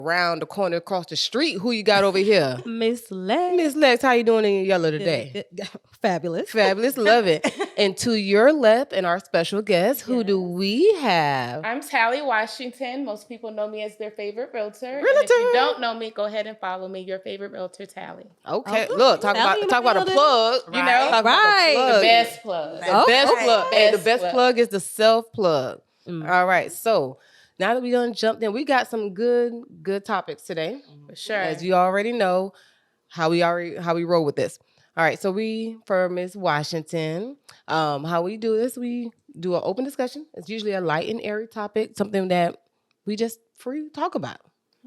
Around the corner across the street, who you got over here? Miss Lex. Miss Lex, how you doing in your yellow today? Fabulous. Fabulous, love it. And to your left, and our special guest, who do we have? I'm Tallie Washington. Most people know me as their favorite realtor. And if you don't know me, go ahead and follow me. Your favorite realtor, Tallie. Okay, look, talk about a plug. You know, Talk about a plug. The best plug. The best plug. And the best plug. plug is the self plug. All right, so now that we done jumped in, we got some good topics today. For sure. As you already know, how we roll with this. All right, so for Ms. Washington, how we do this, we do an open discussion. It's usually a light and airy topic, something that we just free talk about.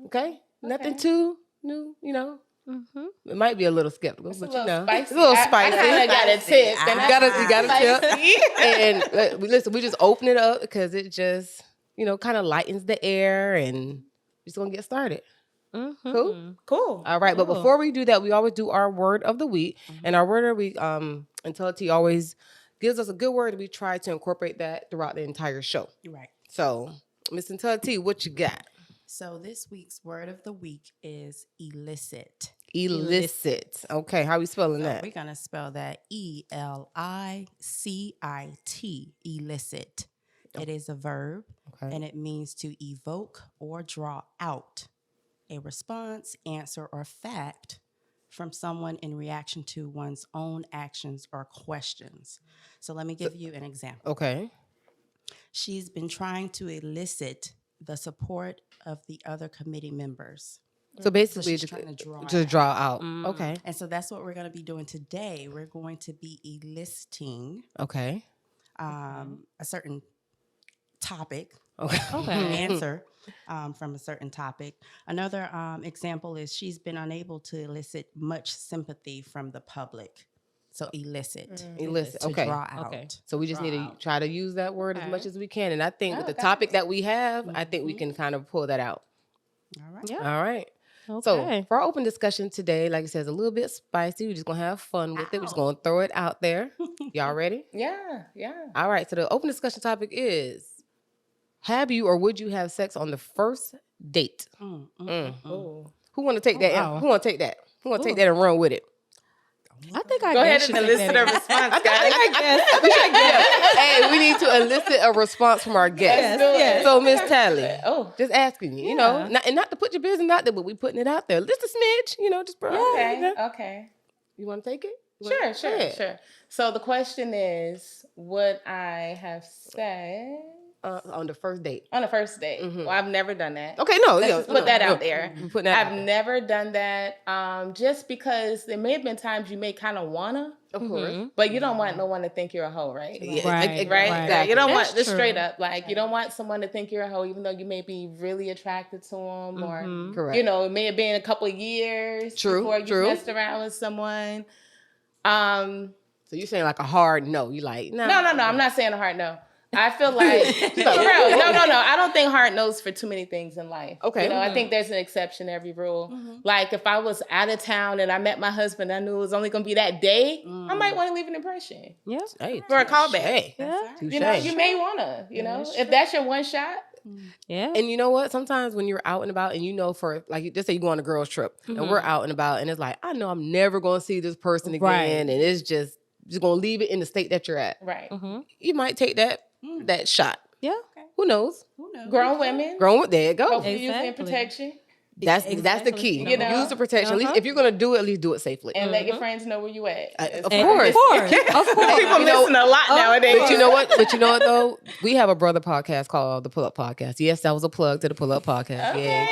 Okay? Nothing too new, you know. Mm-hmm. It might be a little skeptical, but you know, spicy. It's a little spicy. I got a tip. You got a tip. And listen, we just open it up because it just, you know, kind of lightens the air, and we're just gonna get started. Mm-hmm. Cool. All right, but before we do that, we always do our word of the week, and our word of the week, Tallie T always gives us a good word. We try to incorporate that throughout the entire show. Right. So, Miss Tallie T, what you got? So this week's word of the week is illicit. Illicit. Okay, how are we spelling that? We're gonna spell that ELICIT. Illicit. It is a verb, and it means to evoke or draw out a response, answer, or fact from someone in reaction to one's own actions or questions. So let me give you an example. Okay. She's been trying to elicit the support of the other committee members. So basically, she's trying to draw out. Okay. And so that's what we're going to be doing today. We're going to be eliciting a certain topic, answer from a certain topic. Another example is she's been unable to elicit much sympathy from the public. So elicit. Okay. Draw out. Okay. So we just need to try to use that word as much as we can. And I think with the topic that we have, I think we can kind of pull that out. All right. Yeah. All right. Okay. So for our open discussion today, like I said, it's a little bit spicy. We're just going to have fun with it. We're just going to throw it out there. Y'all ready? Yeah. All right. So the open discussion topic is, have you or would you have sex on the first date? Who want to take that? Wow. Who want to take that? Who want to take that and run with it? I think I go ahead guess and elicit a response, guys. Hey, we need to elicit a response from our guests. Yes. So, Miss Tallie, just asking you, you know, not to put your business out there, but we putting it out there. Just a smidge, you know, just bro. Okay. You want to take it? Sure. So the question is, would I have sex on the first date? On the first date. Mm-hmm. Well, I've never done that. Okay, no. Let's just put that out there. I've never done that. Just because there may have been times you may kind of wanna, of course, but you don't want no one to think you're a hoe, right? Yeah, right. Exactly. You don't want this straight up. Like you don't want someone to think you're a hoe, even though you may be really attracted to them, or correct. You know, it may have been a couple of years before you messed around with someone. So you're saying like a hard no? You like no? No. I'm not saying a hard no. I feel like, for real, no. I don't think hard no's for too many things in life. Okay. You know, I think there's an exception to every rule. Mm-hmm. Like if I was out of town and I met my husband, I knew it was only going to be that day, I might want to leave an impression. Yeah. Hey, for a callback. Yeah. You know, you may want to, you know, if that's your one shot. Yeah. And you know what? Sometimes when you're out and about and you know for, like, just say you go on a girls trip and we're out and about and it's like, I know I'm never going to see this person again. Right. And it's just going to leave it in the state that you're at. Right. Mm-hmm. You might take that shot. Yeah. Okay. Who knows? Grown women. There you go. Hopefully using protection. That's the key. You know? Use the protection. At least if you're gonna do it, at least do it safely. And let your friends know where you at. Of course. People missing a lot nowadays. But you know what? Though? We have a brother podcast called the Pull Up Podcast. Yes, that was a plug to the Pull Up Podcast. Okay.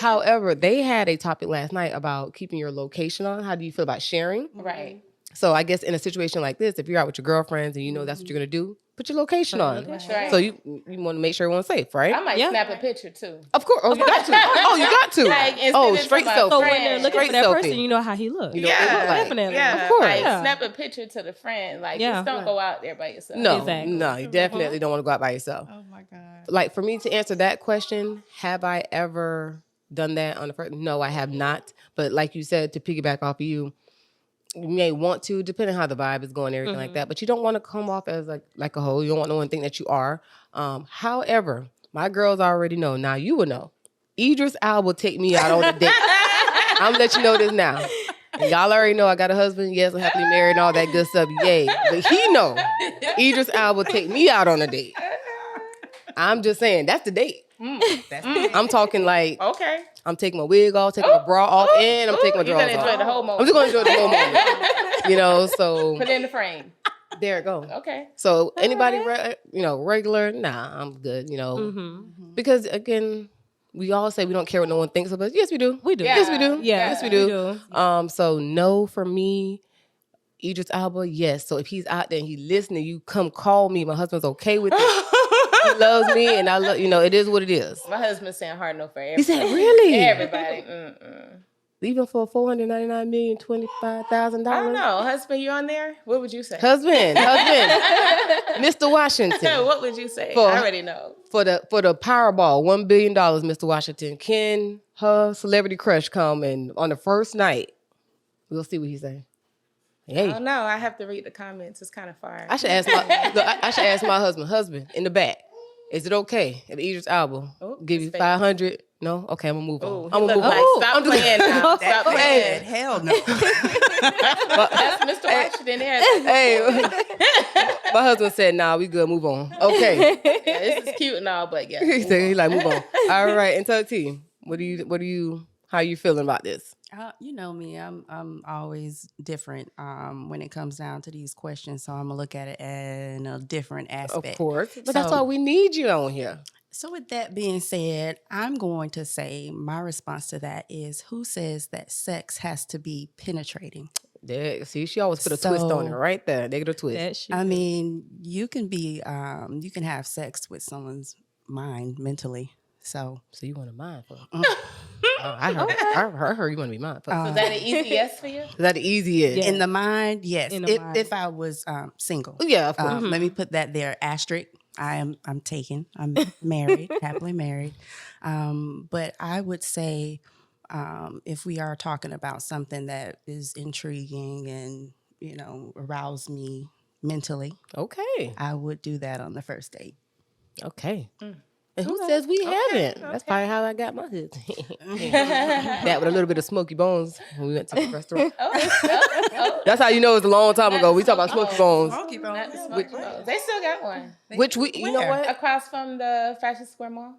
However, they had a topic last night about keeping your location on. How do you feel about sharing? Right. So I guess in a situation like this, if you're out with your girlfriends and you know that's what you're gonna do, put your location on. That's right. So you want to make sure everyone's safe, right? I might snap a picture too. Of course. Oh, you got to. You got to. Like, straight selfie. So when they're looking for that selfie. person, you know how he looks. You know what they look like. Definitely. Yeah, of course. like snap a picture to the friend. Like, just don't go out there by yourself. No, Exactly. no, you definitely don't want to go out by yourself. Oh my God. Like for me to answer that question, have I ever done that on the first? No, I have not. But like you said, to piggyback off of you may want to, depending on how the vibe is going, everything like that. But you don't want to come off as like a hoe. You don't want no one to think that you are. However, my girls already know. Now you will know. Idris Elba take me out on a date. I'm gonna let you know this now. And y'all already know I got a husband. Yes, I'm happily married and all that good stuff. Yay. But he know Idris Elba take me out on a date. I'm just saying, that's the date. I'm talking like, okay. I'm taking my wig off, taking my bra off, and I'm taking my drawers off. You're gonna enjoy the whole moment. I'm just gonna enjoy the whole moment. You know, so Put it in the frame. there it goes. Okay. So anybody, regular, nah, I'm good. You know, because again, we all say we don't care what no one thinks of us. Yes, we do. We do. Yeah. Yes, we do. Yeah, Yes, we do. we do. So no for me. Idris Elba, yes. So if he's out there and he's listening, you come call me. My husband's okay with it. He loves me, and I love. It is what it is. My husband's saying hard no for everybody. He said, really? Everybody. Even for $499,025,000. I don't know. Husband, you on there? What would you say? Husband, Mr. Washington. What would you say? For- I already know. For the Powerball, $1 billion, Mr. Washington. Can her celebrity crush come and on the first night? We'll see what he say. Hey, I don't know. I have to read the comments. It's kind of far. I should ask my husband in the back. Is it okay if Idris Elba give you 500? No, okay, I'm gonna move on. I'm gonna move on. Stop playing now. Stop playing. Hell no. That's Mr. Washington there. Hey, my husband said, "Nah, we good. Move on." Okay. Yeah, this is cute and all, but yeah. He said, "He like move on." All right, and tell the team, how you feeling about this? You know me, I'm always different when it comes down to these questions. So I'm gonna look at it in a different aspect. Of course, but that's why we need you on here. So with that being said, I'm going to say my response to that is, who says that sex has to be penetrating? There, see, she always put a twist on it right there. Negative twist. I mean, you can be, you can have sex with someone's mind mentally. So you want to mind fuck? I heard you want to be mind fuck. Is that an easy yes for you? Is that the easiest? Yeah. In the mind, yes. Mind. If I was single, yeah, of course. Let me put that there. Asterisk. I'm taken. I'm married, happily married. But I would say, if we are talking about something that is intriguing and arouse me mentally, okay, I would do that on the first date. Okay. And who says we haven't? Okay. That's probably how I got my husband. That with a little bit of Smoky Bones when we went to the restaurant. That's how you know it's a long time ago. We talk about Smoky Bones. Smoky Bones. They still got one. You know what? Across from the Fashion Square Mall.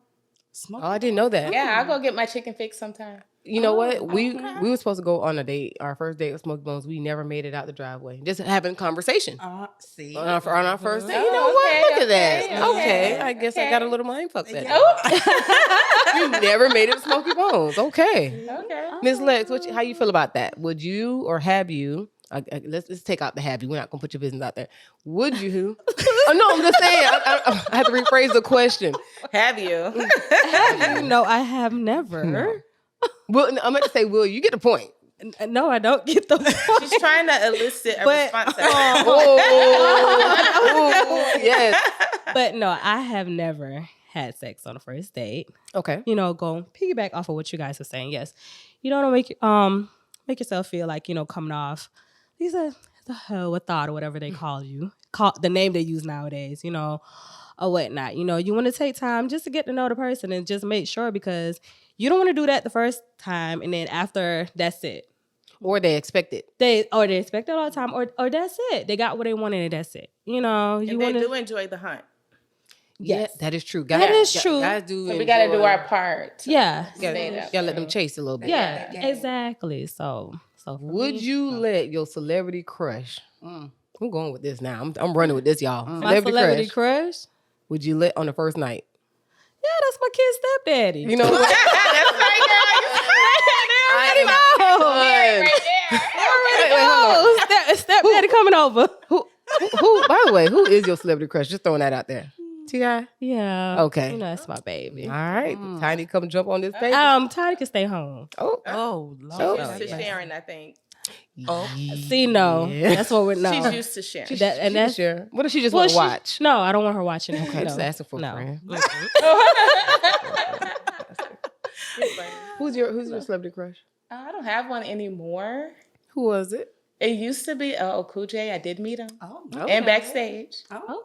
Smoky I didn't know that. Yeah, I'll go get my chicken fix sometime. You know what? We were supposed to go on a date, our first date with Smoky Bones. We never made it out the driveway. Just having conversation. See. On our first date. You know what? Look at that. Okay. I guess I got a little mind fucked that day. You never made it to Smoky Bones. Okay. Ms. Lex, how you feel about that? Would you or have you? Let's take out the have you. We're not gonna put your business out there. Would you? Oh no, I'm just saying. I have to rephrase the question. Have you? No, I have never. Well, I'm going to say, will you get the point? No, I don't get the point. She's trying to elicit a response. Yes. But no, I have never had sex on a first date. Okay. Go piggyback off of what you guys are saying. Yes. You don't make yourself feel like, coming off these are the hell with thought or whatever they call you. The name they use nowadays, or whatnot. You want to take time just to get to know the person and just make sure, because you don't want to do that the first time and then after that's it. Or they expect it. They expect it all the time, or that's it. They got what they wanted and that's it. They do enjoy the hunt. Yes, that is true. That is true. Guys do. So we got to do our part. Yeah. You gotta let them chase a little bit. Yeah, exactly. So would you let your celebrity crush? I'm going with this now. I'm running with this, y'all. My celebrity crush. Would you let on the first night? Yeah, that's my kid's stepdaddy. You know what? That's right, girl. Stepdaddy coming over. Who? By the way, who is your celebrity crush? Just throwing that out there. T.I.? Yeah. Okay. That's my baby. All right. Tiny, come jump on this baby. Tiny can stay home. Oh, Lord. She's used to sharing, I think. See, no. Yeah. That's what we're no. She's used to sharing. That's sure. What if she just want to watch? No, I don't want her watching it. Okay, no. just asking for a no. friend. Who's your celebrity crush? I don't have one anymore. Who was it? It used to be Cool J. I did meet him. Oh, and backstage. Oh,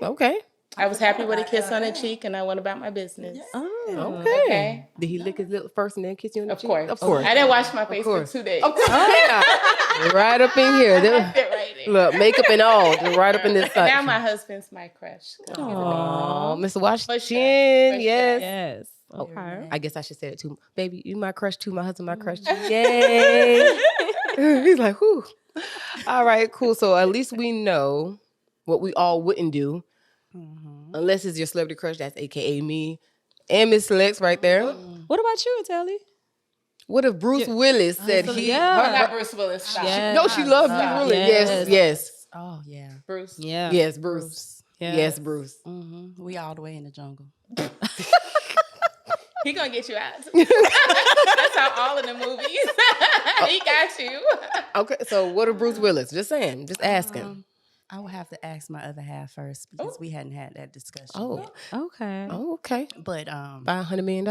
Okay. I was happy with a kiss on the cheek, and I went about my business. Oh, Okay. Did he lick his lips first and then kiss you on the Of cheek? course. Of course. I didn't wash my face for 2 days. Right up in here. Right there. Look, makeup and all, just right up in this And now section. my husband's my crush. Oh, Mr. Washington, For sure. yes. yes. Okay. I guess I should say it too. Baby, you my crush too. My husband, my crush too. Yay. He's like, whew. All right, cool. So at least we know what we all wouldn't do. Unless it's your celebrity crush, that's AKA me and Miss Lex right there. What about you, Tallie? What if Bruce Willis said he... Not Bruce Willis. Stop. Yes. No, she loves Bruce Willis. Yes. Oh, yeah. Bruce. Yeah. Yes, Bruce. Yes. Yes, Bruce. We all the way in the jungle. He gonna get you out. That's how all in the movies. He got you. Okay, so what if Bruce Willis? Just saying. Just asking. I would have to ask my other half first because we hadn't had that discussion. Oh. Yet. Okay. Oh, okay. But Buy $100 million?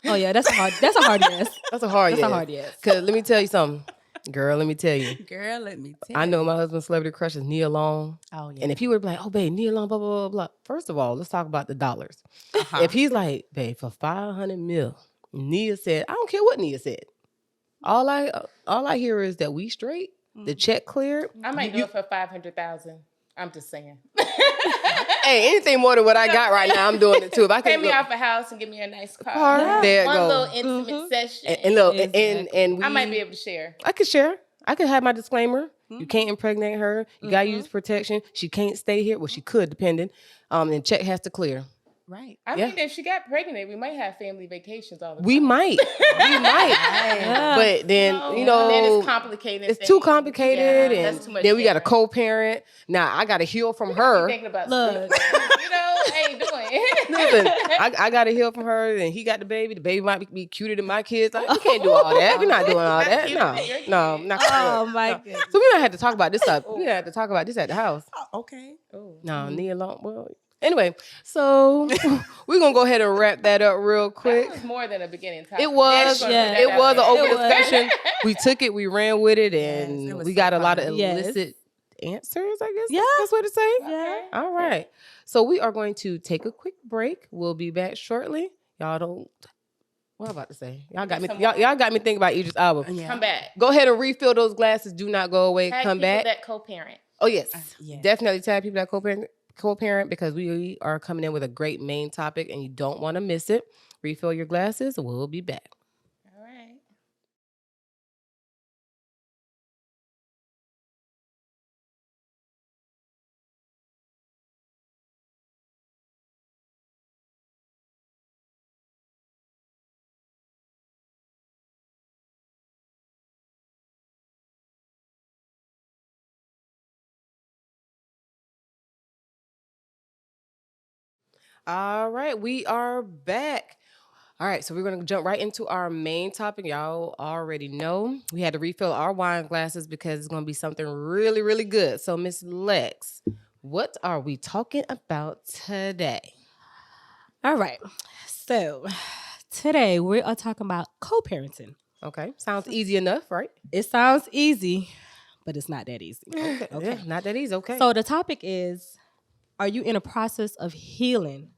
Oh yeah, that's a hard yes. That's a hard yes. That's a hard yes. Because let me tell you something. Girl, let me tell you. girl, let me tell I know my husband's celebrity crush is Nia Long. Oh, yeah. And if he would be like, oh, babe, Nia Long, blah, blah, blah, blah. First of all, let's talk about the dollars. If he's like, babe, for $500 million, Nia said, I don't care what Nia said. All I hear is that we straight, the check cleared. I might do it for $500,000. I'm just saying. Hey, anything more than what I got right now, I'm doing it too. If I Pay can me off a house and give me a nice car. Yeah. There it One goes. little intimate session. And look, and we, I might be able to share. I could share. I could have my disclaimer. You can't impregnate her. You gotta use protection. She can't stay here. Well, she could, depending. And check has to clear. Right. I mean, if she got pregnant, we might have family vacations all the time. We might. Yeah. But then, you know, then it's complicated. it's too complicated. Yeah, and that's too much then we got a sharing. co-parent. Now, I got to heal from her. Thinking about Look. I ain't doing. Listen, I got to heal from her, and he got the baby. The baby might be cuter than my kids. Like, we can't do all that. We're not doing all that. cute than your No, kids. not Oh good. my No. goodness. So we don't have to talk about this up. We have to talk about this at the house. Okay. No, Nia Long. Well, anyway, so we're gonna go ahead and wrap that up real quick. That was more than a beginning topic. It was, Yeah. it was an open It was. discussion. We took it, we ran with it, and Yes, it was we so got a lot of fun. Yes. illicit answers. I guess Yeah. that's what to say. Yeah. All right. So we are going to take a quick break. We'll be back shortly. Y'all don't. What am I about to say? Y'all got me. Y'all got me thinking about Idris album. Yeah. Come back. Go ahead and refill those glasses. Do not go away. Tag Come people back. That co-parent. Oh yes, Yeah. definitely tag people that co-parent because we are coming in with a great main topic and you don't want to miss it. Refill your glasses. We'll be back. All right. All right, we are back. All right, so we're going to jump right into our main topic. Y'all already know we had to refill our wine glasses because it's going to be something really, really good. So, Miss Lex, what are we talking about today? All right. So today we are talking about co-parenting. Okay, sounds easy enough, right? It sounds easy, but it's not that easy. Okay, yeah, not that easy. Okay. So the topic is, are you in a process of healing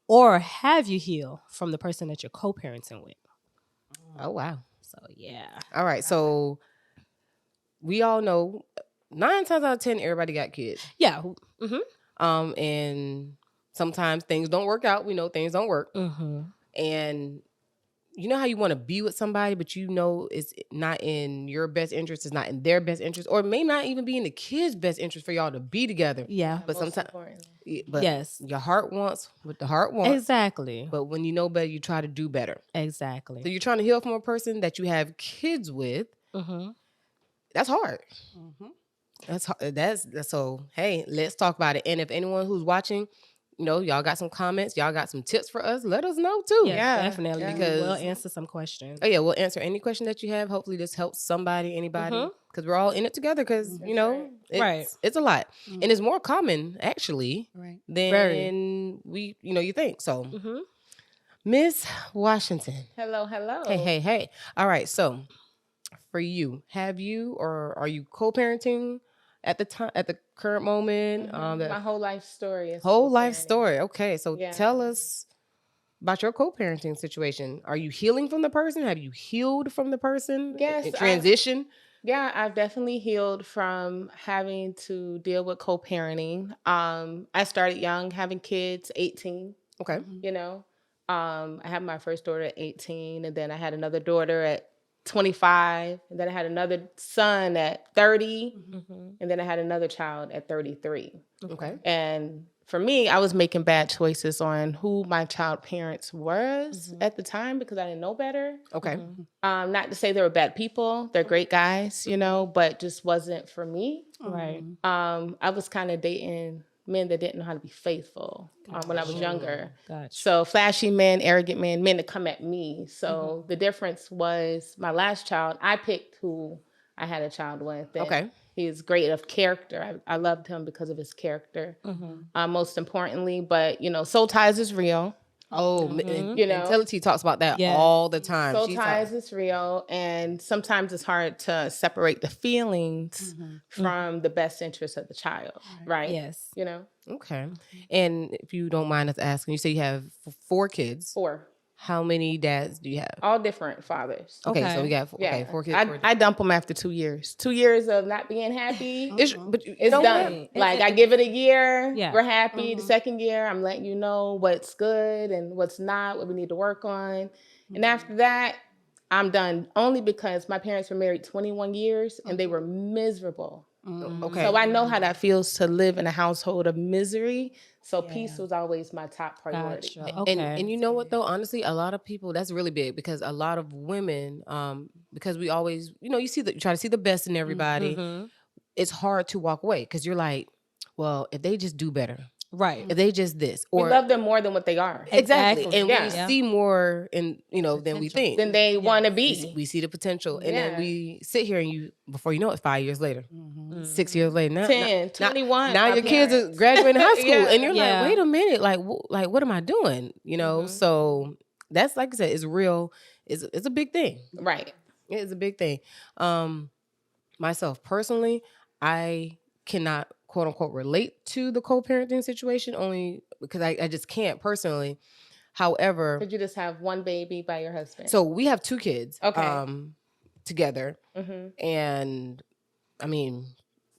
or have you healed from the person that you're co-parenting with? Oh, wow. So yeah. All right, so we all know 9 times out of 10, everybody got kids. Yeah. And sometimes things don't work out. We know things don't work. Mm-hmm. And you know how you want to be with somebody, but you know it's not in your best interest, it's not in their best interest, or it may not even be in the kids' best interest for y'all to be together. Yeah. But Most sometimes, importantly. but Yes. your heart wants what the heart wants. Exactly. But when you know better, you try to do better. Exactly. So you're trying to heal from a person that you have kids with. Mm-hmm. That's hard. Mm-hmm. That's hard. That's so. Hey, let's talk about it. And if anyone who's watching, you know, y'all got some comments, y'all got some tips for us, let us know too. Yeah, definitely. yeah. Because we'll Because- answer some questions. Oh yeah, we'll answer any question that you have. Hopefully this helps somebody, anybody, because we're all in it together. Because you know, right. it's a lot, and it's more common actually Right. than Very. you think. So, Mm-hmm. Miss Washington, Hello. hey. All right, so for you, have you or are you co-parenting at the time at the current moment. My whole life story is whole life co-parenting. story. Okay, so tell us about your co-parenting situation. Are you healing from the person? Have you healed from the person? Yes, transition. I've definitely healed from having to deal with co-parenting. I started young, having kids, 18. Okay. You know, I had my first daughter at 18, and then I had another daughter at 25, and then I had another son at 30, and then I had another child at 33. Okay. And for me, I was making bad choices on who my child parents was at the time because I didn't know better. Okay. Not to say they were bad people. They're great guys, but just wasn't for me. Right. I was kind of dating men that didn't know how to be faithful when I was younger. Gotcha. So flashy men, arrogant men to come at me. So the difference was my last child, I picked who I had a child with. And he's great of character. I loved him because of his character, most importantly. But, soul ties is real. Oh, and Tallie talks about that all the time. Soul ties is real, and sometimes it's hard to separate the feelings from the best interest of the child, right? Yes. Okay. And if you don't mind us asking, you say you have 4 kids. 4. How many dads do you have? All different fathers. Okay, so we got 4 kids. I dump them after 2 years. 2 years of not being happy. It's done. Like I give it a year. Yeah. We're happy. The second year, I'm letting you know what's good and what's not, what we need to work on. And after that, I'm done. Only because my parents were married 21 years and they were miserable. Okay. So I know how that feels to live in a household of misery. So peace was always my top priority. Gotcha. Okay. And you know what though? Honestly, a lot of people, that's really big because a lot of women, because we always, you try to see the best in everybody. It's hard to walk away because you're like, well, if they just do better. Right. If they just this. Or we love them more than what they are. Exactly. And we see more in, than we think. Than they want to be. We see the potential. And then we sit here and before you know it, 5 years later, 6 years later, now, 10, 21. Now your kids are graduating high school and you're Yeah. like, wait a minute, like what am I doing? So that's, like I said, it's real. It's a big thing. Right. It's a big thing. Myself personally, I cannot quote unquote relate to the co-parenting situation only because I just can't personally. However, Did you just have one baby by your husband? so we have 2 kids together, Mm-hmm. and I mean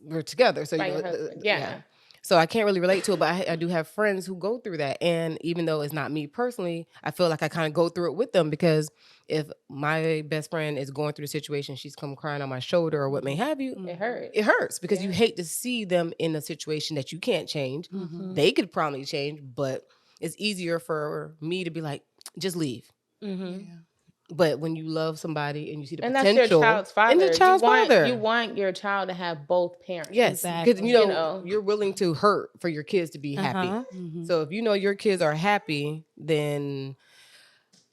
we're together, so By your husband. Yeah. So I can't really relate to it, but I do have friends who go through that, and even though it's not me personally, I feel like I kind of go through it with them because if my best friend is going through the situation, she's come crying on my shoulder or what may have you, It hurts. it hurts because you hate to see them in a situation that you can't change. They could probably change, but it's easier for me to be like, just leave. But when you love somebody and you see the And potential, that's your child's father. and your child's father, You want your child to have both parents. yes, because Exactly. you're willing to hurt for your kids to be happy. So if you know your kids are happy, then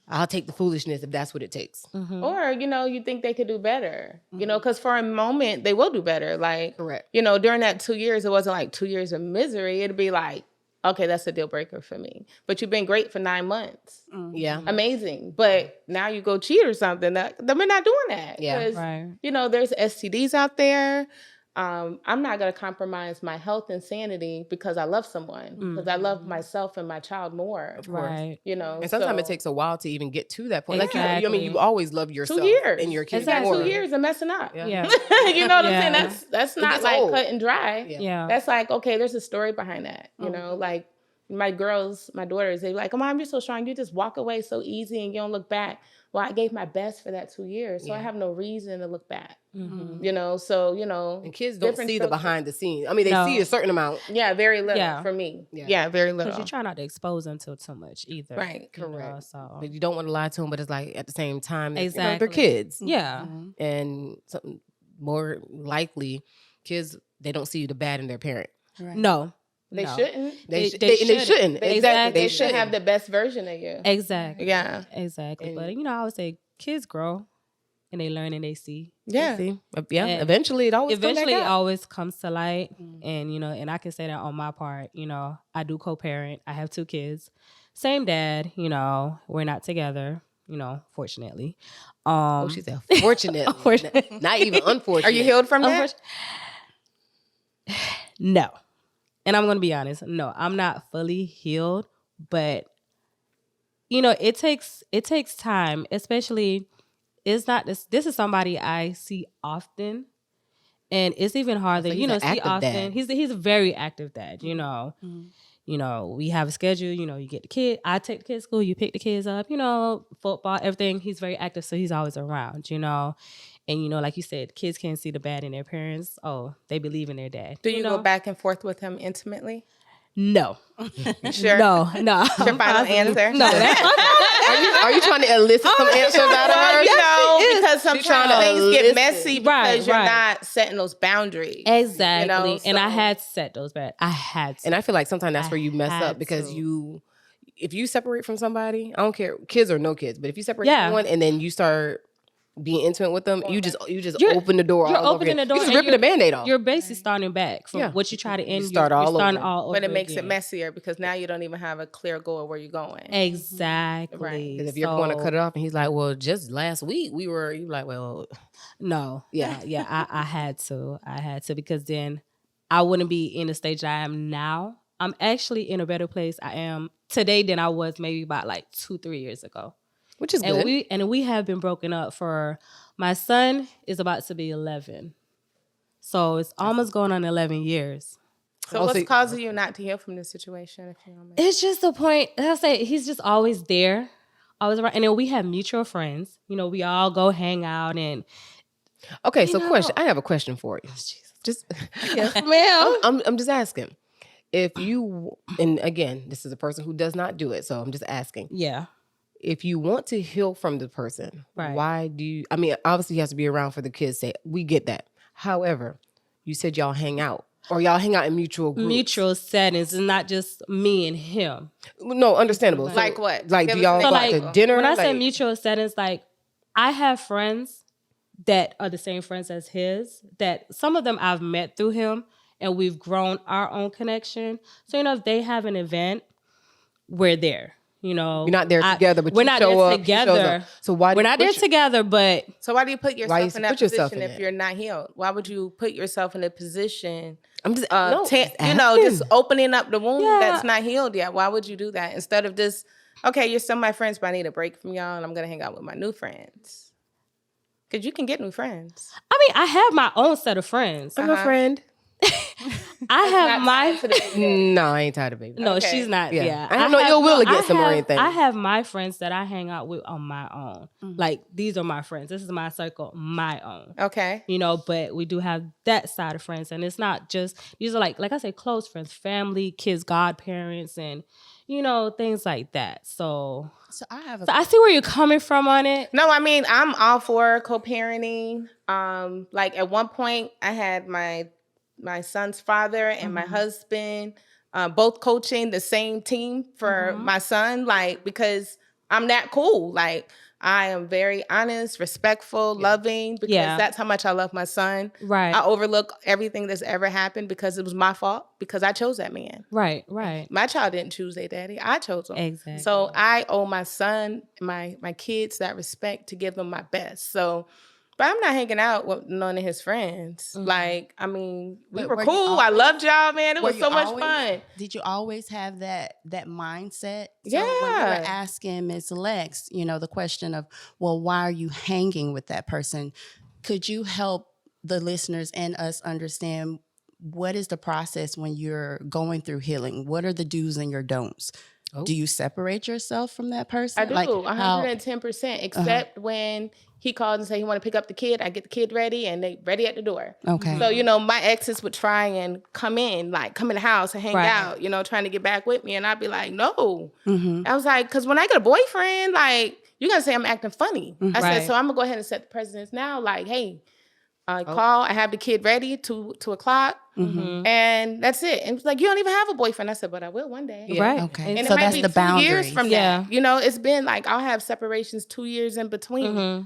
I'll take the foolishness if that's what it takes. Or, you think they could do better. Because for a moment, they will do better. Like, Correct. During that 2 years, it wasn't like 2 years of misery. It'd be like, okay, that's a deal breaker for me. But you've been great for 9 months. Yeah. Amazing. But now you go cheat or something. Then we're not doing that. Yeah. 'Cause, Right. there's STDs out there. I'm not going to compromise my health and sanity because I love someone. Because I love myself and my child more. Right. And sometimes it takes a while to even get to that point. Exactly. Like you always love yourself 2 years. and your kids It's more. 2 years of messing up. Yeah. Yeah. You know what I'm Yeah. saying? That's not gets like old. cut and dry. Yeah. That's like, okay, there's a story behind that. Like my daughters, they like, oh, Mom, you're so strong. You just walk away so easy and you don't look back. Well, I gave my best for that 2 years. So I have no reason to look back. And kids don't different see the strokes. behind the scenes. I mean, they No. see a certain amount. Yeah, very little Yeah. for me. Yeah. Yeah, very little. Because you try not to expose them to too much either. Right. you know, Correct. so But you don't want to lie to them, but it's like at the same time, they're Exactly. kids. yeah. And something more likely, kids, they don't see the bad in their parent. No. They No. shouldn't. They They shouldn't. shouldn't. Exactly. They should have the best version of you. Exactly. Yeah. Exactly. And- But I always say kids grow and they learn and they see. Yeah. See? Yeah. And Eventually, it always comes Eventually, back it out. always comes to light, and and I can say that on my part. I do co-parent. I have 2 kids, same dad. We're not together. Fortunately. Oh, she said, fortunate. Unfortunately. Not even unfortunate. Are you healed from that? No. And I'm going to be honest. No, I'm not fully healed, but it takes time, especially it's not this is somebody I see often. And it's even harder, see often. Dad. He's a very active dad, we have a schedule, you get the kid, I take the kids to school, you pick the kids up, football, everything. He's very active, so he's always around, And, like you said, kids can't see the bad in their parents. Oh, they believe in their dad. Do you go back and forth with him intimately? No. Sure? No. Your final answer? No. Are you trying to elicit some answers out of her? Because sometimes things get messy because you're not setting those boundaries. Exactly. And I had to set those boundaries. I had to. And I feel like sometimes that's where you mess up because if you separate from somebody, I don't care, kids or no kids, but if you separate from someone and then you start being intimate with them, you just open the door. You're all opening over the door. You're just ripping the Band-Aid off. You're basically starting back from what you try to end. You start all over. But it makes it messier because now you don't even have a clear goal of where you're going. Exactly. Right. Because if you're going to cut it off and he's like, well, just last week you're like, well. No. Yeah. I had to because then I wouldn't be in the stage I am now. I'm actually in a better place I am today than I was maybe about like 2-3 years ago. Which is good. We have been broken up for, my son is about to be 11. So it's almost going on 11 years. So what's causing you not to heal from this situation? If you don't mind? It's just the point, I'll say, he's just always there, always around. And then we have mutual friends. We all go hang out and. Okay, so question. I have a question for you. Just, yes, ma'am. I'm just asking. If you, and again, this is a person who does not do it, so I'm just asking. Yeah. If you want to heal from the person, why do you, obviously he has to be around for the kids' sake. We get that. However, you said y'all hang out. Or y'all hang out in mutual groups. Mutual settings. It's not just me and him. No, understandable. So, like what? Like, do y'all go out to dinner? When I say mutual settings, like, I have friends that are the same friends as his, that some of them I've met through him, and we've grown our own connection. So, if they have an event, we're there. You're not there together, but we're not there together. So why? We're not there together, but so why do you put yourself in that position if you're not healed? Why would you put yourself in a position? I'm just just opening up the wound that's not healed yet. Why would you do that instead of just you're still my friends, but I need a break from y'all, and I'm gonna hang out with my new friends? Because you can get new friends. I have my own set of friends. I'm a friend. I have No, I ain't tired of baby. No, she's not. Yeah. I don't know ill will against them or anything. I have my friends that I hang out with on my own. Mm-hmm. Like, these are my friends. This is my circle, my own. Okay. But we do have that side of friends, and it's not just, these are like I said, close friends, family, kids, godparents, and things like that. So I see where you're coming from on it. No, I'm all for co-parenting. Like at one point, I had my son's father and my husband both coaching the same team for my son, like, because I'm that cool. Like, I am very honest, respectful, loving, because that's how much I love my son. Right. I overlook everything that's ever happened because it was my fault, because I chose that man. Right. My child didn't choose their daddy. I chose him. Exactly. So I owe my son, my kids, that respect to give them my best. So, but I'm not hanging out with none of his friends. Mm-hmm. Like, we were cool. I loved y'all, man. It was so much fun. Did you always have that mindset? Yeah. So when we were asking Ms. Lex, the question of, well, why are you hanging with that person? Could you help the listeners and us understand what is the process when you're going through healing? What are the do's and your don'ts? Oh. Do you separate yourself from that person? I do, 110%, except when he calls and say he want to pick up the kid. I get the kid ready, and they ready at the door. Okay. So, my exes would try and come in the house and hang out, trying to get back with me. And I'd be like, no. Mm-hmm. I was like, because when I get a boyfriend, like, you're going to say I'm acting funny. Mm-hmm. I said, so I'm going to go ahead and set the precedence now. Like, hey, call, I have the kid ready, 2 o'clock. Mm-hmm. And that's it. And it's like, you don't even have a boyfriend. I said, but I will one day. Yeah. Right. Okay. And so it might that's be the 2 boundary. years from that. It's been like, I'll have separations 2 years in between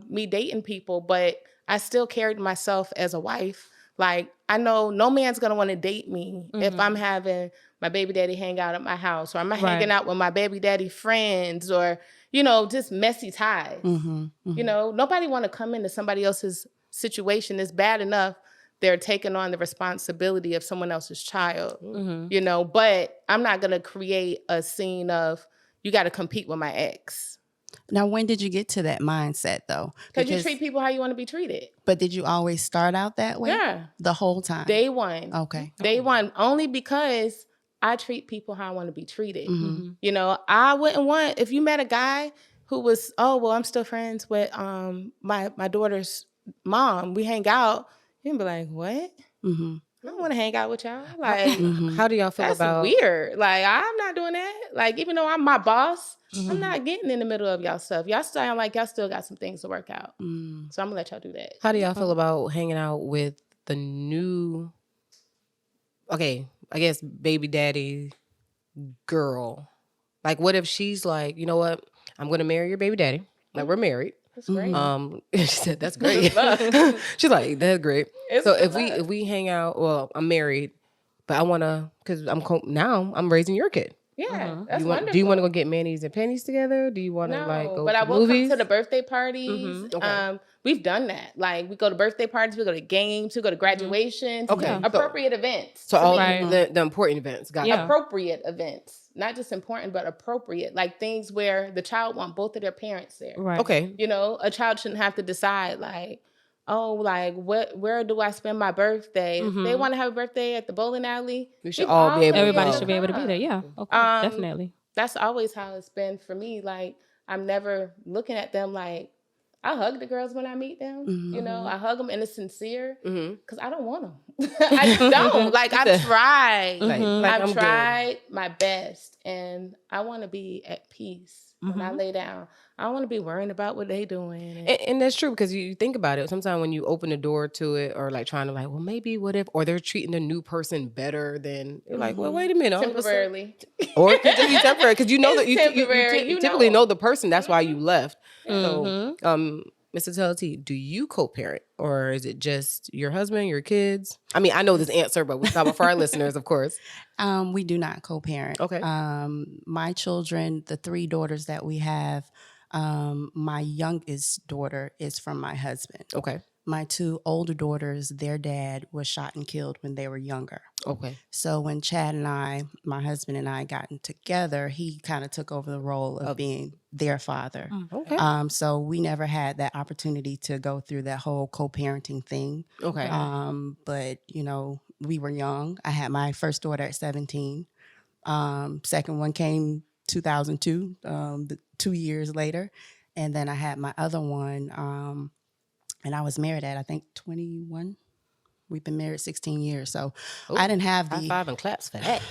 me dating people, but I still carried myself as a wife. Like, I know no man's going to want to date me if I'm having my baby daddy hang out at my house, or I'm hanging out with my baby daddy friends, or, just messy ties. Mm-hmm. Nobody want to come into somebody else's situation. It's bad enough they're taking on the responsibility of someone else's child, you know, but I'm not going to create a scene of, you got to compete with my ex. Now, when did you get to that mindset, though? Because you treat people how you want to be treated. But did you always start out that way? Yeah. The whole time? Day one. Okay. Day one. Only because I treat people how I want to be treated. You know, I wouldn't want, if you met a guy who was, oh, well, I'm still friends with my daughter's mom. We hang out. You'd be like, what? I don't want to hang out with y'all. Like, how do y'all feel that's about weird? Like, I'm not doing that. Like, even though I'm my boss, I'm not getting in the middle of y'all stuff. Y'all sound like y'all still got some things to work out. So I'm gonna let y'all do that. How do y'all feel about hanging out with the new, okay, I guess baby daddy girl? Like, what if she's like, you know what? I'm gonna marry your baby daddy. Like, we're married. That's great. She said that's great. She's like, that's great. So if we hang out, well, I'm married, but I wanna, cause I'm raising your kid. Yeah, that's wonderful. Do you want to go get manis and pennies together? Do you want to go but to I will movies? come to the birthday parties. Okay. We've done that. Like, we go to birthday parties, we go to games, we go to graduations. Okay. Appropriate events. So all the important events. Got appropriate events. Not just important, but appropriate. Like things where the child want both of their parents there. Right. Okay. You know, a child shouldn't have to decide like, oh, like where do I spend my birthday? If they want to have a birthday at the bowling alley, we should all be able. Everybody should be able to be there. Yeah. Okay. Definitely. That's always how it's been for me. Like, I'm never looking at them like, I hug the girls when I meet them. You know, I hug them and it's sincere because I don't want them. I don't. Like, I've tried. I've tried my best, and I want to be at peace when I lay down. I don't want to be worrying about what they doing. And that's true, because you think about it. Sometimes when you open the door to it, or like trying to like, well, maybe what if, or they're treating the new person better than, you're like, well, wait a minute. Temporarily. Or it could just be temporary, because you know that you temporary, typically know the person. That's why you left. So, Mr. Tallie, do you co-parent, or is it just your husband, your kids? I mean, I know this answer, but we're talking for our listeners, of course. We do not co-parent. Okay. My children, the 3 daughters that we have, my youngest daughter is from my husband. Okay. My 2 older daughters, their dad was shot and killed when they were younger. Okay. So when Chad and I, my husband and I, gotten together, he kind of took over the role of being their father. Okay. So we never had that opportunity to go through that whole co-parenting thing. Okay. But, you know, we were young. I had my first daughter at 17. Second one came 2002, 2 years later. And then I had my other one, and I was married at, I think, 21. We've been married 16 years. So I didn't have the... High five and claps for that.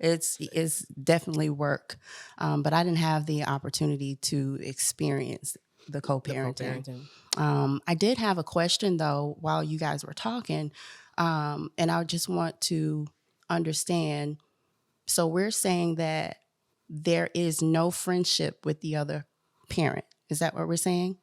It's definitely work. But I didn't have the opportunity to experience the co-parenting. I did have a question, though, while you guys were talking. And I just want to understand. So we're saying that there is no friendship with the other parent. Is that what we're saying?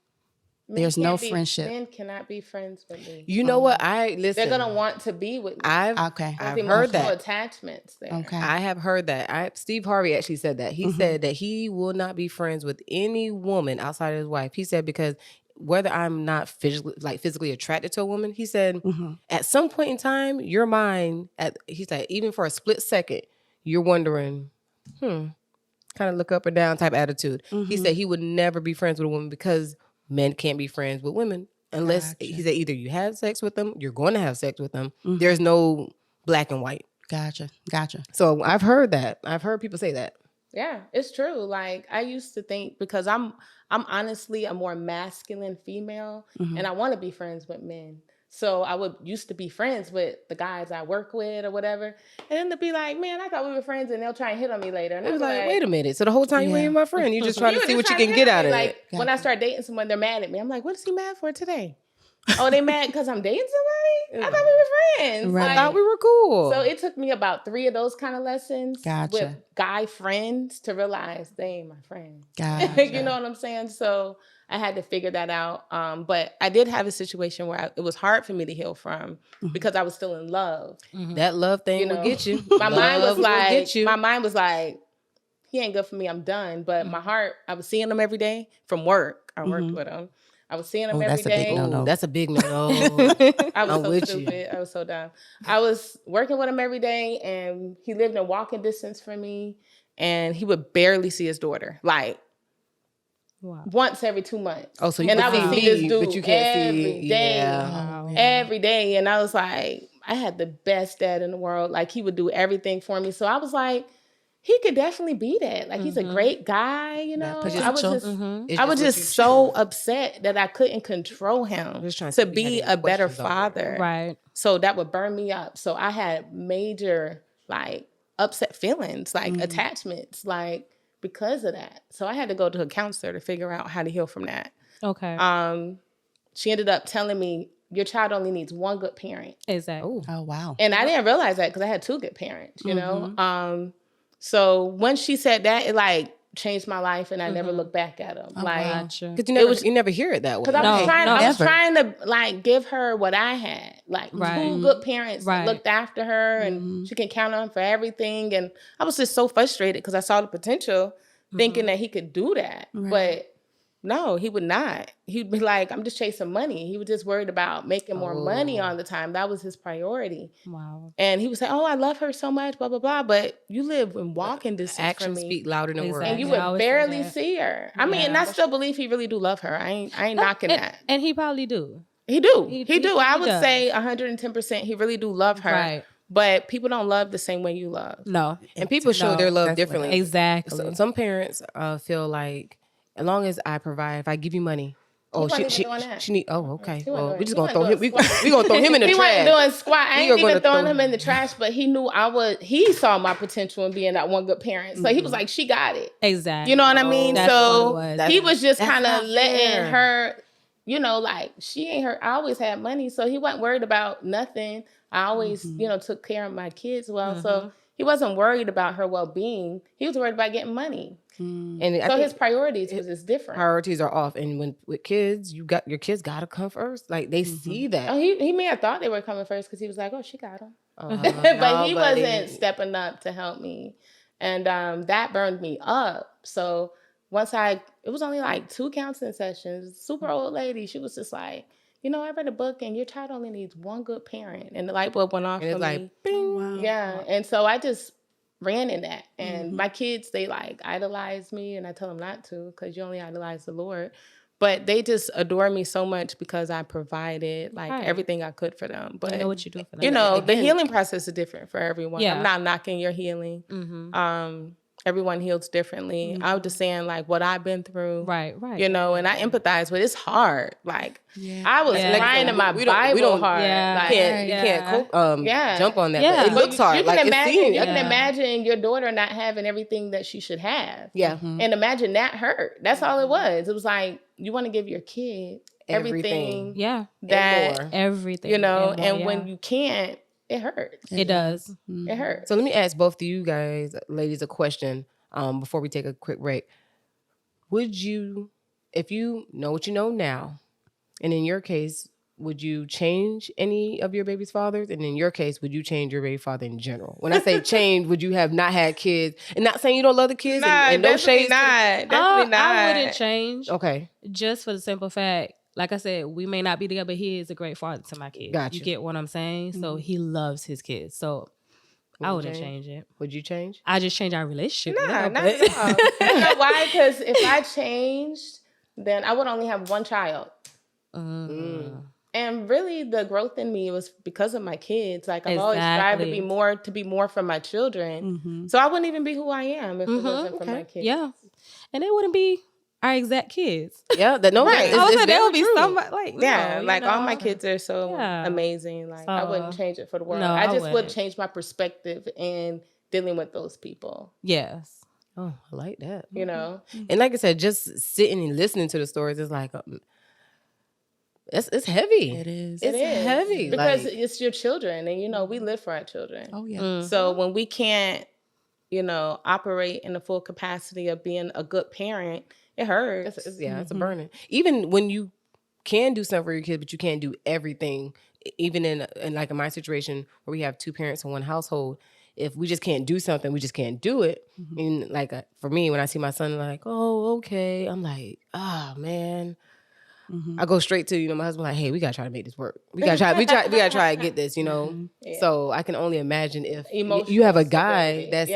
There's no friendship. Men cannot be friends with me. You know what? Listen. They're gonna want to be with me. I've heard that. Attachments there. Okay. I have heard that. Steve Harvey actually said that. He said that he will not be friends with any woman outside of his wife. He said, because whether I'm not physically attracted to a woman, he said, at some point in time, your mind, he said, even for a split second, you're wondering, kind of look up or down type attitude. He said he would never be friends with a woman because men can't be friends with women unless, he said, either you have sex with them, you're going to have sex with them. There's no black and white. Gotcha. So I've heard that. I've heard people say that. Yeah, it's true. Like, I used to think, because I'm honestly a more masculine female, and I want to be friends with men. So I used to be friends with the guys I work with or whatever. And then they'll be like, man, I thought we were friends, and they'll try and hit on me later. And I was like, wait a minute. So the whole time you ain't my friend. You just trying to see what you can get out of it. When I start dating someone, they're mad at me. I'm like, what is he mad for today? Oh, they mad because I'm dating somebody? I thought we were friends. Right. Like, I thought we were cool. So it took me about 3 of those kind of lessons with guy friends to realize they ain't my friend. Gotcha. You know what I'm saying? So I had to figure that out. But I did have a situation where it was hard for me to heal from because I was still in love. That love thing will get you. My mind was like, he ain't good for me. I'm done. But my heart, I was seeing him every day from work. I worked with him. I was seeing him every day. That's a big no. I was so stupid. I was so dumb. I was working with him every day, and he lived in walking distance from me, and he would barely see his daughter. Like, once every 2 months. Oh, so you and I would see this dude but you can't every day. Yeah. Every day. And I was like, I had the best dad in the world. Like, he would do everything for me. So I was like, he could definitely be that. Like, he's a great guy, you know. I was just so upset that I couldn't control him to be a better father. Right. So that would burn me up. So I had major, like, upset feelings, like attachments, like, because of that. So I had to go to a counselor to figure out how to heal from that. Okay. She ended up telling me, your child only needs one good parent. Exactly. Ooh. Oh, wow. And I didn't realize that because I had 2 good parents, you know? So when she said that, it like changed my life, and I never looked back at them. Because you never hear it that way. Because I was trying to like give her what I had, like 2 good parents that looked after her, and she can count on for everything. And I was just so frustrated because I saw the potential, thinking that he could do that, but no, he would not. He'd be like, I'm just chasing money. He was just worried about making more money all the time. That was his priority. Wow. And he would say, oh, I love her so much, blah, blah, blah. But you live in walking distance Actions from me. speak louder than words. And you would barely see her. I mean, and I still believe he really do love her. I ain't knocking that. And he probably do. He do. He do. I would say 110% he really do love her. Right. But people don't love the same way you love. No. And people show their love differently. Exactly. So, some parents feel like, as long as I provide, if I give you money, she need. Oh, okay. Well, we just gonna throw him. We gonna throw him in the trash. He wasn't doing squat. I ain't even throwing him in the trash, but he knew I would. He saw my potential in being that one good parent, so he was like, "She got it." Exactly. You know what I mean? So he was just kind of letting her. You know, like, she ain't her. I always had money, so he wasn't worried about nothing. I always, took care of my kids well, so he wasn't worried about her well-being. He was worried about getting money. And so his priorities was just different. Priorities are off, and when with kids, your kids gotta come first. Like, they see that. Oh, he may have thought they were coming first because he was like, "Oh, she got them," but he wasn't stepping up to help me, and that burned me up. So once it was only like 2 counseling sessions. Super old lady. She was just like, I read a book, and your child only needs one good parent, and the light bulb went off for me. Like, bing. Wow. Yeah, and so I just ran in that, and my kids, they like idolize me, and I tell them not to, because you only idolize the Lord, but they just adore me so much because I provided everything I could for them. But I know what you do for them. The healing process is different for everyone. I'm not knocking your healing. Everyone heals differently. I was just saying, like, what I've been through. Right. And I empathize, but it's hard. Like, I was crying in my Bible hard. Yeah. You can't jump on that. Yeah. But it looks hard. You can imagine your daughter not having everything that she should have. Yeah. And imagine that hurt. That's all it was. It was like, you want to give your kid everything. Yeah. That, everything. And when you can't, it hurts. It does. It hurts. So let me ask both of you guys, ladies, a question before we take a quick break. Would you, if you know what you know now, and in your case, would you change any of your baby's fathers? And in your case, would you change your baby father in general? When I say change, would you have not had kids? And not saying you don't love the kids. And no shades. Definitely not. I wouldn't change. Okay. Just for the simple fact, like I said, we may not be together, but he is a great father to my kids. Gotcha. You get what I'm saying? So he loves his kids. So I wouldn't change it. Would you change? I just change our relationship. Nah, not at all. You know why? Because if I changed, then I would only have one child. And really, the growth in me was because of my kids. Like, I've always strived to be more for my children. So I wouldn't even be who I am if it wasn't for my kids. Yeah, and they wouldn't be our exact kids. Yeah, that no, right. There would be somebody like all my kids are so amazing. Like, I wouldn't change it for the world. I just would change my perspective in dealing with those people. Yes. Oh, I like that. And like I said, just sitting and listening to the stories is like. It's heavy. It is. It's heavy. Because it's your children, and we live for our children. Oh yeah. So when we can't, operate in the full capacity of being a good parent, it hurts. It's a burden. Even when you can do something for your kids, but you can't do everything. Even in like in my situation where we have 2 parents in one household, if we just can't do something, we just can't do it. And like for me, when I see my son like, oh, okay, I'm like, man. I go straight to, my husband like, hey, we got to try to make this work. We got to try and get this, So I can only imagine if you have a guy that's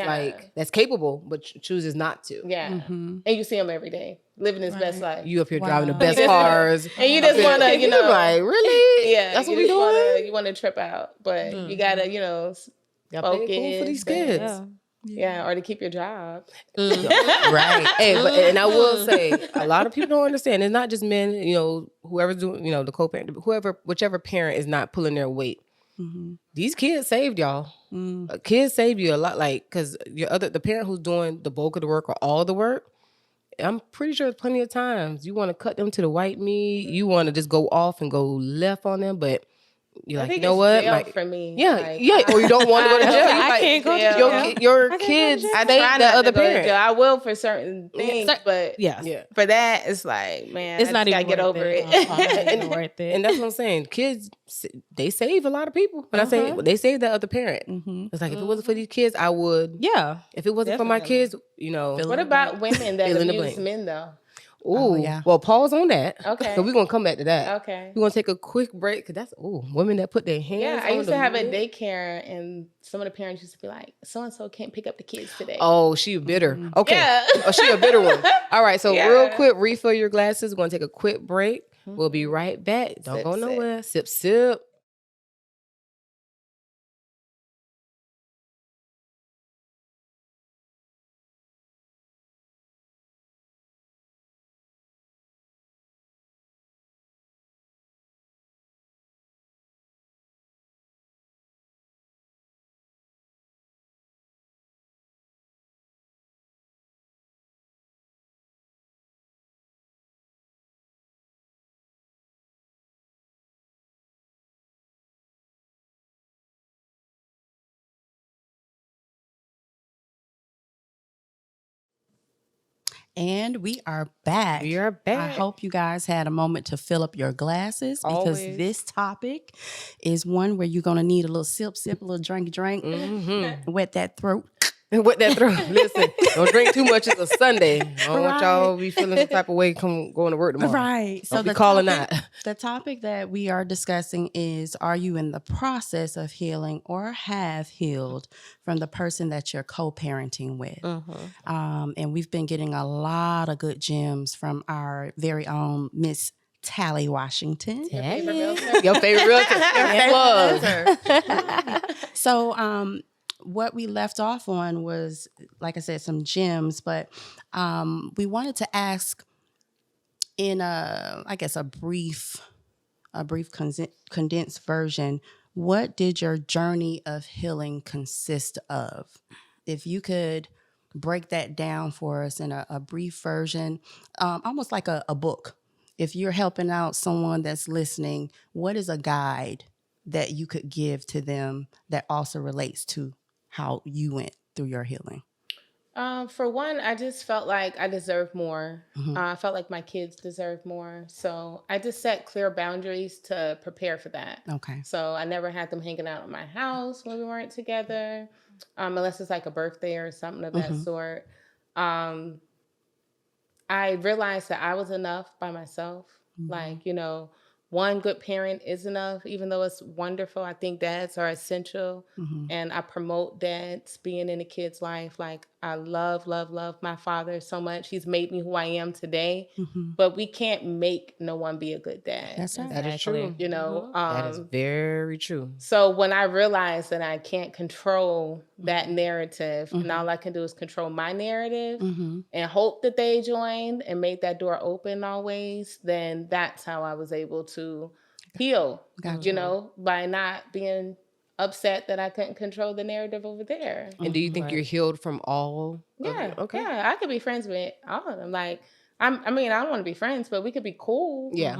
that's capable, but chooses not to. Yeah. And you see him every day, living his best life. You up here driving the best cars. And you just want to, like, really? Yeah. That's what we doing? You want to trip out, but you got to, focus. Cool for these kids. Yeah, or to keep your job. Right. Hey, and I will say, a lot of people don't understand. It's not just men, whoever's doing, the co-parent, whichever parent is not pulling their weight. These kids saved y'all. Kids save you a lot, because the parent who's doing the bulk of the work or all the work, I'm pretty sure there's plenty of times you want to cut them to the white meat. You want to just go off and go left on them, but you're like, you know what? Like, for me. Yeah, or you don't want to go to jail. I can't go to jail. Your kids save the other parent. I will for certain things, but for that, it's like, man, it's not even gotta get over it. Worth it. And that's what I'm saying. Kids, they save a lot of people. But I say they save that other parent. It's like, if it wasn't for these kids, I would. Yeah. If it wasn't for my kids, What about women that abuse men though? Ooh, well, pause on that. Okay. So we're going to come back to that. Okay. We're going to take a quick break because that's, women that put their hands on I used to have a daycare and some of the parents used to be like, so-and-so can't pick up the kids today. Oh, she bitter. Okay. Yeah. Oh, she a bitter one. All right. So real quick, refill your glasses. We're going to take a quick break. We'll be right back. Don't go nowhere. Sip, sip. And we are back. I hope you guys had a moment to fill up your glasses because this topic is one where you're going to need a little sip, a little drink, wet that throat. Wet that throat. Listen, don't drink too much. It's a Sunday. I don't want y'all be feeling the type of way going to work tomorrow. Right. So the topic that we are discussing is, are you in the process of healing or have healed from the person that you're co-parenting with? And we've been getting a lot of good gems from our very own Miss Tallie Washington. Your favorite realtor. So, what we left off on was, like I said, some gems, but we wanted to ask in a brief condensed version, what did your journey of healing consist of? If you could break that down for us in a brief version, almost like a book. If you're helping out someone that's listening, what is a guide that you could give to them that also relates to how you went through your healing? For one, I just felt like I deserved more. I felt like my kids deserved more. So I just set clear boundaries to prepare for that. Okay. So I never had them hanging out at my house when we weren't together, unless it's like a birthday or something of that sort. I realized that I was enough by myself. Like, one good parent is enough, even though it's wonderful. I think dads are essential, and I promote dads being in a kid's life. Like, I love my father so much. He's made me who I am today, but we can't make no one be a good dad. That's right. That is true. That is very true. So when I realized that I can't control that narrative, and all I can do is control my narrative and hope that they joined and made that door open always, then that's how I was able to heal, by not being upset that I couldn't control the narrative over there. And do you think you're healed from all? Yeah. Okay. Yeah, I could be friends with all of them. Like, I don't want to be friends, but we could be cool. Yeah.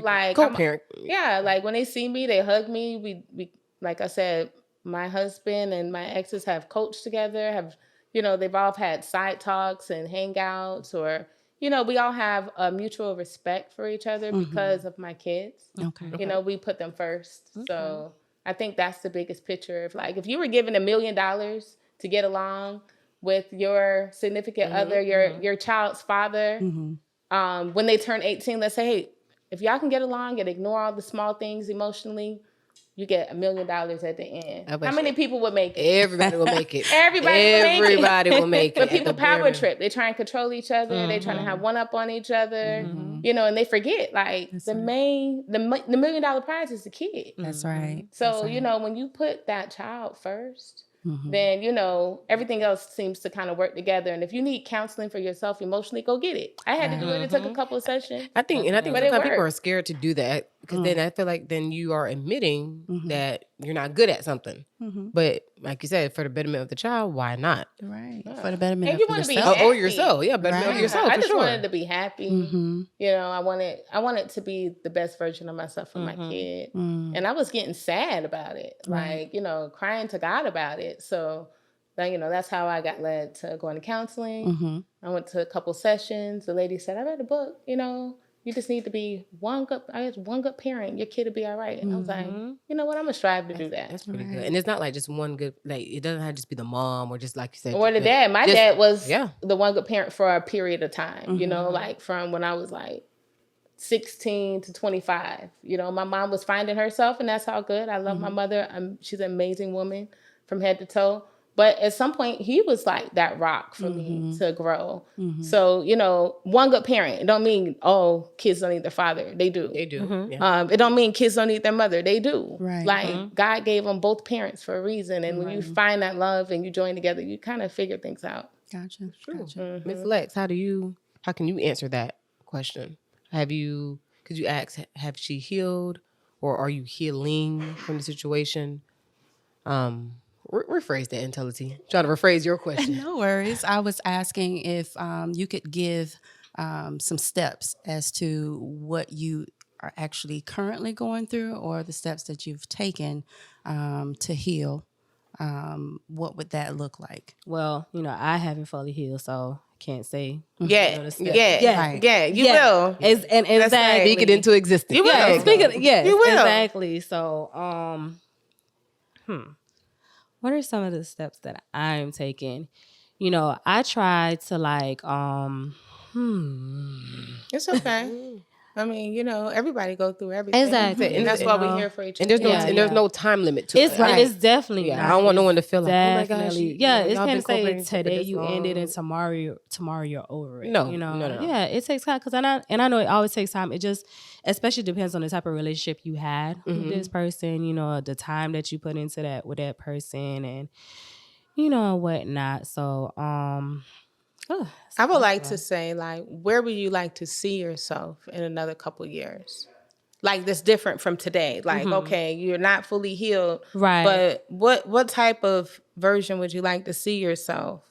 Like co-parent. Like when they see me, they hug me. We like I said, my husband and my exes have coached together, they've all had side talks and hangouts, or we all have a mutual respect for each other because of my kids. Okay. We put them first. Okay. So I think that's the biggest picture of, like, if you were given $1 million to get along with your significant other, your child's father, when they turn 18, let's say, hey, if y'all can get along and ignore all the small things emotionally, you get $1 million at the end. How many people would make it? Everybody will make it. Everybody will make it. But people power trip. They try and control each other. They trying to have one up on each other. You know, and they forget like the $1 million prize is the kid. That's right. So you know, when you put that child first, then you know everything else seems to kind of work together. And if you need counseling for yourself emotionally, go get it. I had to do it. It took a couple of sessions. I think sometimes people are scared to do that because then I feel like then you are admitting that you're not good at something. But like you said, for the betterment of the child, why not? Right. For the betterment and of yourself. Or yourself. Yeah, betterment of yourself. I just wanted to be happy. You know, I wanted to be the best version of myself for my kid. And I was getting sad about it. Like, you know, crying to God about it. So you know, that's how I got led to going to counseling. I went to a couple sessions. The lady said, I read a book, you know, you just need to be one good parent. Your kid will be all right. And I was like, you know what? I'm going to strive to do that. That's pretty good. And it's not like just one good, like, it doesn't have to just be the mom or just like you said. Or the dad. My dad was the one good parent for a period of time, you know, like from when I was like 16 to 25. You know, my mom was finding herself and that's all good. I love my mother. She's an amazing woman from head to toe. But at some point, he was like that rock for me to grow. So, you know, one good parent. It don't mean, kids don't need their father. They do. They do. It don't mean kids don't need their mother. They do. Right. Like, God gave them both parents for a reason. And when you find that love and you join together, you kind of figure things out. Gotcha. Miss Lex, how can you answer that question? Could you ask, have she healed or are you healing from the situation? Rephrase that, Intelli. Try to rephrase your question. No worries. I was asking if you could give some steps as to what you are actually currently going through or the steps that you've taken to heal. What would that look like? Well, you know, I haven't fully healed, so I can't say. You will. And exactly. Speak it into existence. You will. You will. Exactly. So, what are some of the steps that I'm taking? You know, I try to like, It's okay. I mean, you know, everybody go through everything. Exactly. And that's why we're here for each other. And there's no time limit to it. And it's definitely I don't want no one to feel like, oh my gosh. It's can't say today you ended and tomorrow you're over it. No. Yeah, it takes time because I know it always takes time. It just especially depends on the type of relationship you had with this person, you know, the time that you put into that with that person and you know whatnot. So I would like to say, like, where would you like to see yourself in another couple years? Like, that's different from today. Like, okay, you're not fully healed. Right. But what type of version would you like to see yourself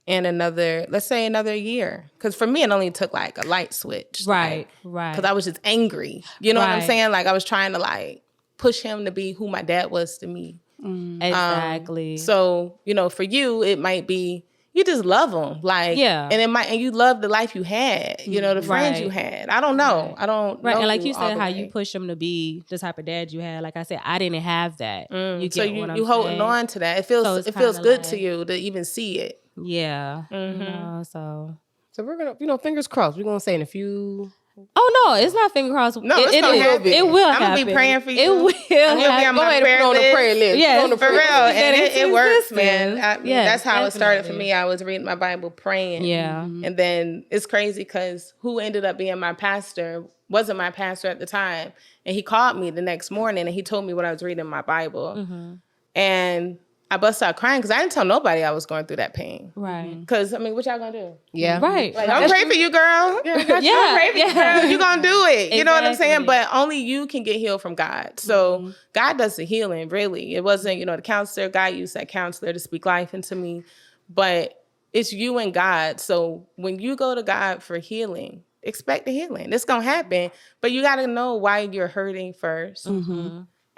in let's say another year? Because for me, it only took, like, a light switch. Right. Because I was just angry. You know what I'm saying? Like, I was trying to, like, push him to be who my dad was to me. Exactly. So, you know, for you, it might be, you just love them, like, and you love the life you had, you know, the friends you had. I don't know, I don't. Right, know and like you said, how way. you push them to be the type of dad you had. Like I said, I didn't have that. You so you holding on to that. It feels good to you to even see it. Yeah. You know, so we're gonna, you know, fingers crossed. We're gonna say in a few. Oh no, it's not finger crossed. No, it's gonna happen. It will happen. I'm gonna be praying for you. It will happen. You'll be on my prayer list. Yeah, for real. And it works, man. That's how definitely. it started for me. I was reading my Bible, praying. Yeah. And then it's crazy because who ended up being my pastor wasn't my pastor at the time. And he called me the next morning and he told me what I was reading in my Bible. And I busted out crying because I didn't tell nobody I was going through that pain. Right. Because, I mean, what y'all gonna do? Yeah. Right. Like, I'm praying for you, girl. I'm praying for you, girl. You gonna do it. You know what I'm saying? But only you can get healed from God. So God does the healing, really. It wasn't, you know, the counselor. God used that counselor to speak life into me. But it's you and God. So when you go to God for healing, expect the healing. It's gonna happen. But you gotta know why you're hurting first.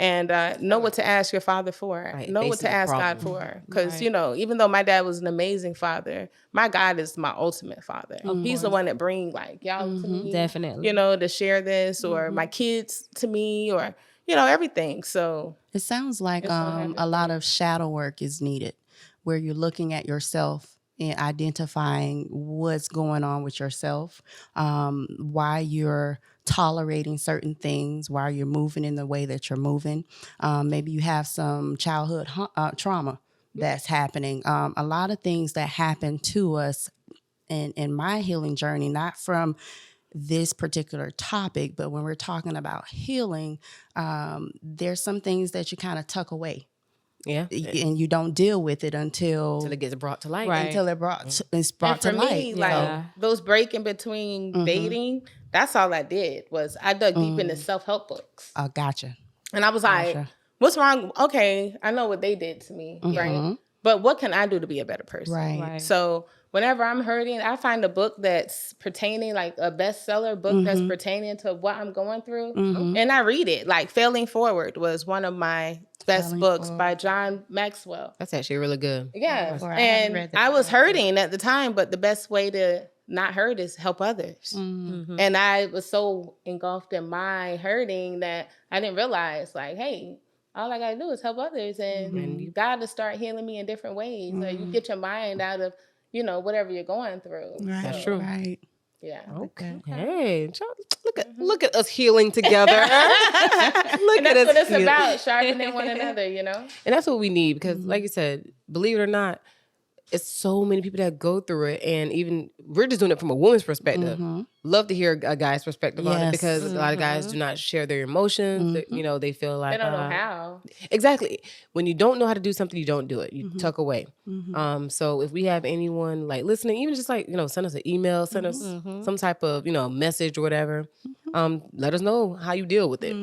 And know what to ask your father for. Right, know what to ask God for. Because, you know, even though my dad was an amazing father, my God is my ultimate father. He's the one that brings, like, y'all to me. Definitely. You know, to share this or my kids to me or, you know, everything. So it sounds like a lot of shadow work is needed where you're looking at yourself and identifying what's going on with yourself, why you're tolerating certain things while you're moving in the way that you're moving. Maybe you have some childhood trauma that's happening. A lot of things that happen to us in my healing journey, not from this particular topic, but when we're talking about healing, there's some things that you kind of tuck away. Yeah. And you don't deal with it until it gets brought to light. Right. Until it's brought to light. For me, like those break in between dating, that's all I did was I dug deep into self-help books. Oh, gotcha. And I was like, what's wrong? Okay, I know what they did to me, right? But what can I do to be a better person? Right. So whenever I'm hurting, I find a book that's pertaining, like a bestseller book that's pertaining to what I'm going through. And I read it. Like Failing Forward was one of my best books by John Maxwell. That's actually really good. Yeah. And I was hurting at the time, but the best way to not hurt is help others. And I was so engulfed in my hurting that I didn't realize, like, hey, all I got to do is help others. And God to start healing me in different ways. So you get your mind out of, whatever you're going through. Right. That's true. Right. Yeah. Okay. Hey, look at us healing together. And that's what it's about, sharpening one another, And that's what we need because, like you said, believe it or not, it's so many people that go through it, and even we're just doing it from a woman's perspective. Love to hear a guy's perspective on it because a lot of guys do not share their emotions. They feel like they don't know how. Exactly. When you don't know how to do something, you don't do it. You tuck away. So if we have anyone like listening, even just like send us an email, send us some type of message or whatever. Let us know how you deal with it.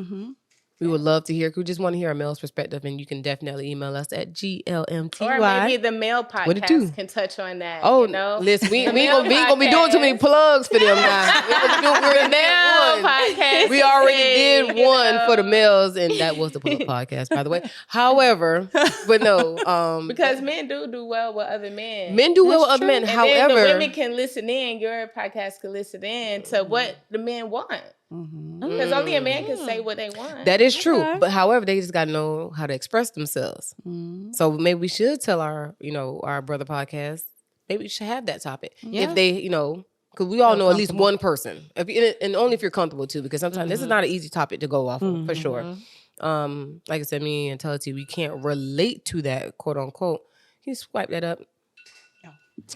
We would love to hear. We just want to hear a male's perspective, and you can definitely email us at GLMTY. Or maybe the male podcast can touch on that. Oh, listen, we ain't gonna be doing too many plugs for them now. We're male podcast. We already did one for the males, and that was the Pull Up podcast, by the way. However, but no, because men do well with other men. Men do well with other men. And however, then the women can listen in. Your podcast can listen in to what the men want. Because only a man can say what they want. That is true. But however, they just got to know how to express themselves. So maybe we should tell our brother podcast, maybe we should have that topic. If they, because we all know at least one person. And only if you're comfortable too, because sometimes this is not an easy topic to go off of, for sure. Like I said, me and Tallie, we can't relate to that, quote unquote. Can you swipe that up?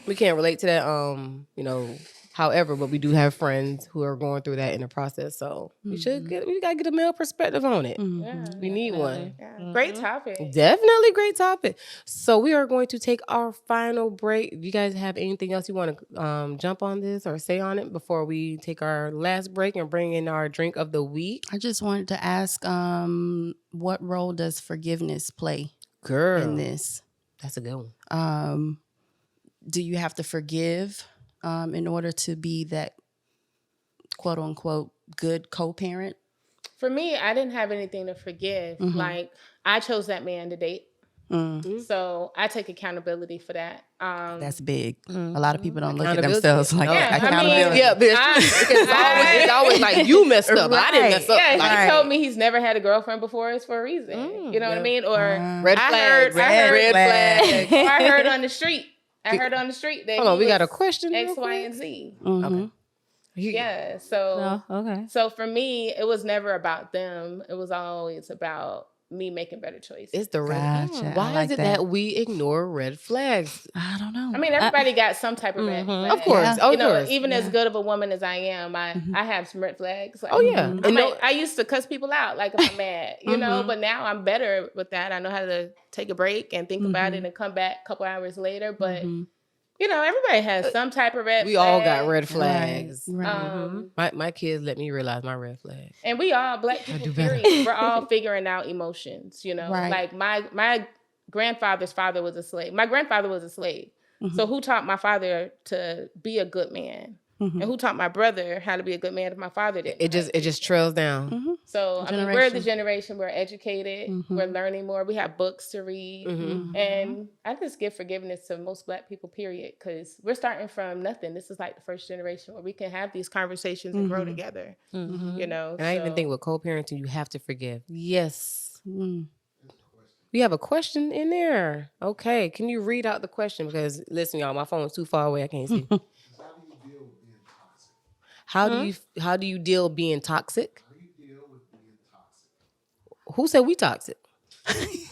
We can't relate to that, however, but we do have friends who are going through that in the process. So we gotta get a male perspective on it. We need one. Yeah. Great topic. Definitely great topic. So we are going to take our final break. Do you guys have anything else you want to jump on this or say on it before we take our last break and bring in our drink of the week? I just wanted to ask, what role does forgiveness play in this? That's a good one. Do you have to forgive in order to be that quote unquote good co-parent? For me, I didn't have anything to forgive. Like I chose that man to date. So I take accountability for that. That's big. A lot of people don't look at themselves like that. Accountability. But it's always like you messed up. I didn't mess up. Yeah, he told me he's never had a girlfriend before. It's for a reason. You know what I mean? Or red flag. Or I heard on the street. That hold on, we got a question. X, Y, and Z. Okay. Yeah. So So for me, it was never about them. It was always about me making better choices. It's the red. Why is it that we ignore red flags? I don't know. I mean, everybody got some type of red flag. Of course. Even as good of a woman as I am, I have some red flags. Like, I used to cuss people out like if I'm mad, but now I'm better with that. I know how to take a break and think about it and come back a couple hours later. But everybody has some type of red flag. We all got red flags. Right. My kids let me realize my red flag. And we all, Black people, period, we're all figuring out emotions, Like my grandfather's father was a slave. My grandfather was a slave. So who taught my father to be a good man? And who taught my brother how to be a good man if my father didn't? It just trails down. So I mean, we're the generation, we're educated, we're learning more, we have books to read. And I just give forgiveness to most Black people, period, because we're starting from nothing. This is like the first generation where we can have these conversations and grow together. And I even think with co-parenting, you have to forgive. Yes. We have a question in there. Okay. Can you read out the question? Because listen, y'all, my phone's too far away. I can't see. How do you deal being toxic? How do you deal with being toxic? Who said we toxic?